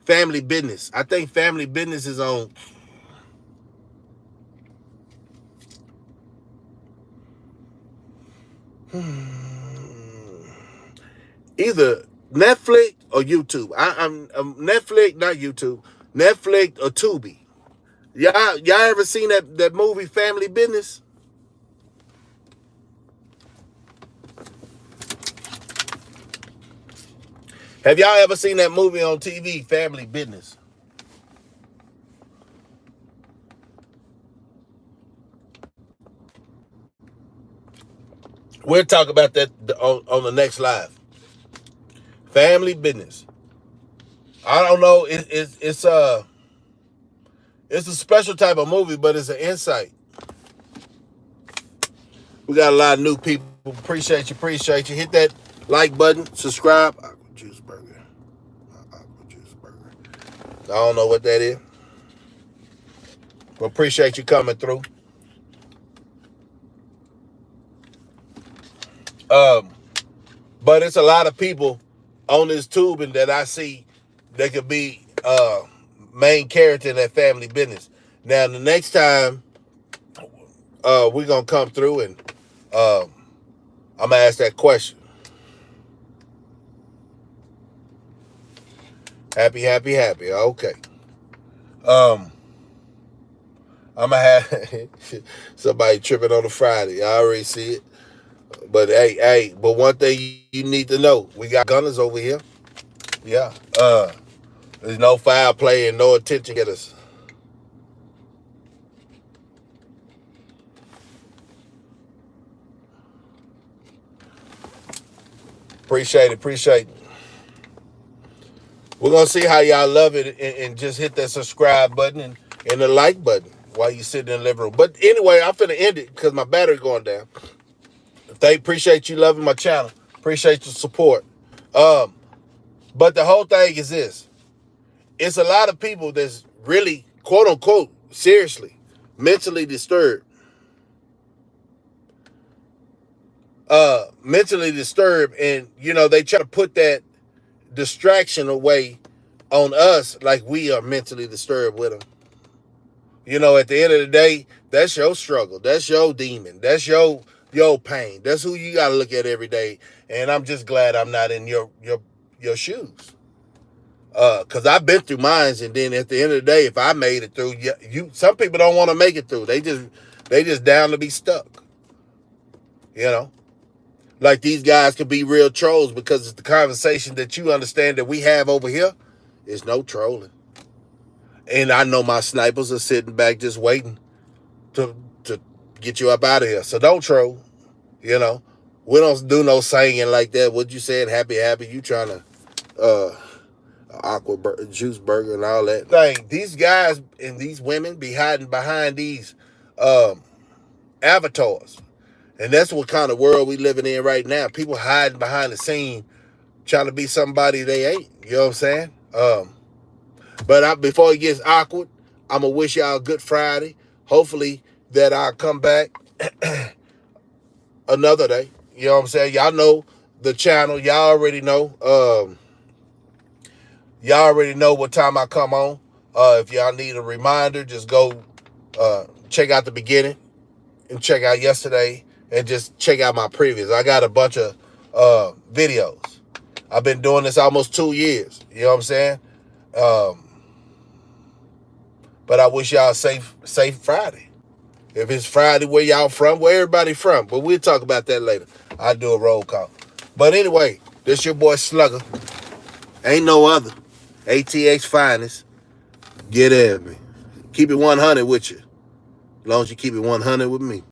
Family Business? I think Family Business is on. either Netflix or YouTube. I'm Netflix, not YouTube. Netflix or Tubi. Y'all ever seen that movie Family Business? Have y'all ever seen that movie on TV, Family Business? We'll talk about that on the next live. Family Business. I don't know. It's a special type of movie, but it's an insight. We got a lot of new people. Appreciate you. Hit that like button. Subscribe. Aqua Juice Burger. Aqua Juice Burger. I don't know what that is. But appreciate you coming through. But it's a lot of people on this tubing that I see that could be main character in that Family Business. Now, the next time we're going to come through and I'm going to ask that question. Happy. Okay. I'm going to have somebody tripping on a Friday. I already see it. But but one thing you need to know, we got gunners over here. Yeah. There's no foul play and no attention getters. Appreciate it. We're going to see how y'all love it and just hit that subscribe button and the like button while you sit in the living room. But anyway, I'm finna end it because my battery going down. Appreciate you loving my channel. Appreciate your support. But the whole thing is this. It's a lot of people that's really, quote unquote, seriously, mentally disturbed. And, they try to put that distraction away on us like we are mentally disturbed with them. At the end of the day, that's your struggle. That's your demon. That's your pain. That's who you got to look at every day. And I'm just glad I'm not in your shoes. Because I've been through mines, and then at the end of the day, if I made it through, some people don't want to make it through. They just down to be stuck. Like these guys could be real trolls because it's the conversation that you understand that we have over here is no trolling. And I know my snipers are sitting back just waiting to get you up out of here. So don't troll. We don't do no singing like that. What you said, happy. You trying to Aqua Juice Burger and all that thing. These guys and these women be hiding behind these avatars. And that's what kind of world we living in right now. People hiding behind the scene, trying to be somebody they ain't. You know what I'm saying? But before it gets awkward, I'm going to wish y'all a good Friday. Hopefully that I'll come back another day. You know what I'm saying? Y'all know the channel. Y'all already know. Y'all already know what time I come on. If y'all need a reminder, just go check out the beginning and check out yesterday and just check out my previous. I got a bunch of videos. I've been doing this almost 2 years. You know what I'm saying? But I wish y'all a safe Friday. If it's Friday, where y'all from? Where everybody from? But we'll talk about that later. I'll do a roll call. But anyway, this your boy Slugger. Ain't no other. ATX Finest. Get at me. Keep it 100 with you. As long as you keep it 100 with me.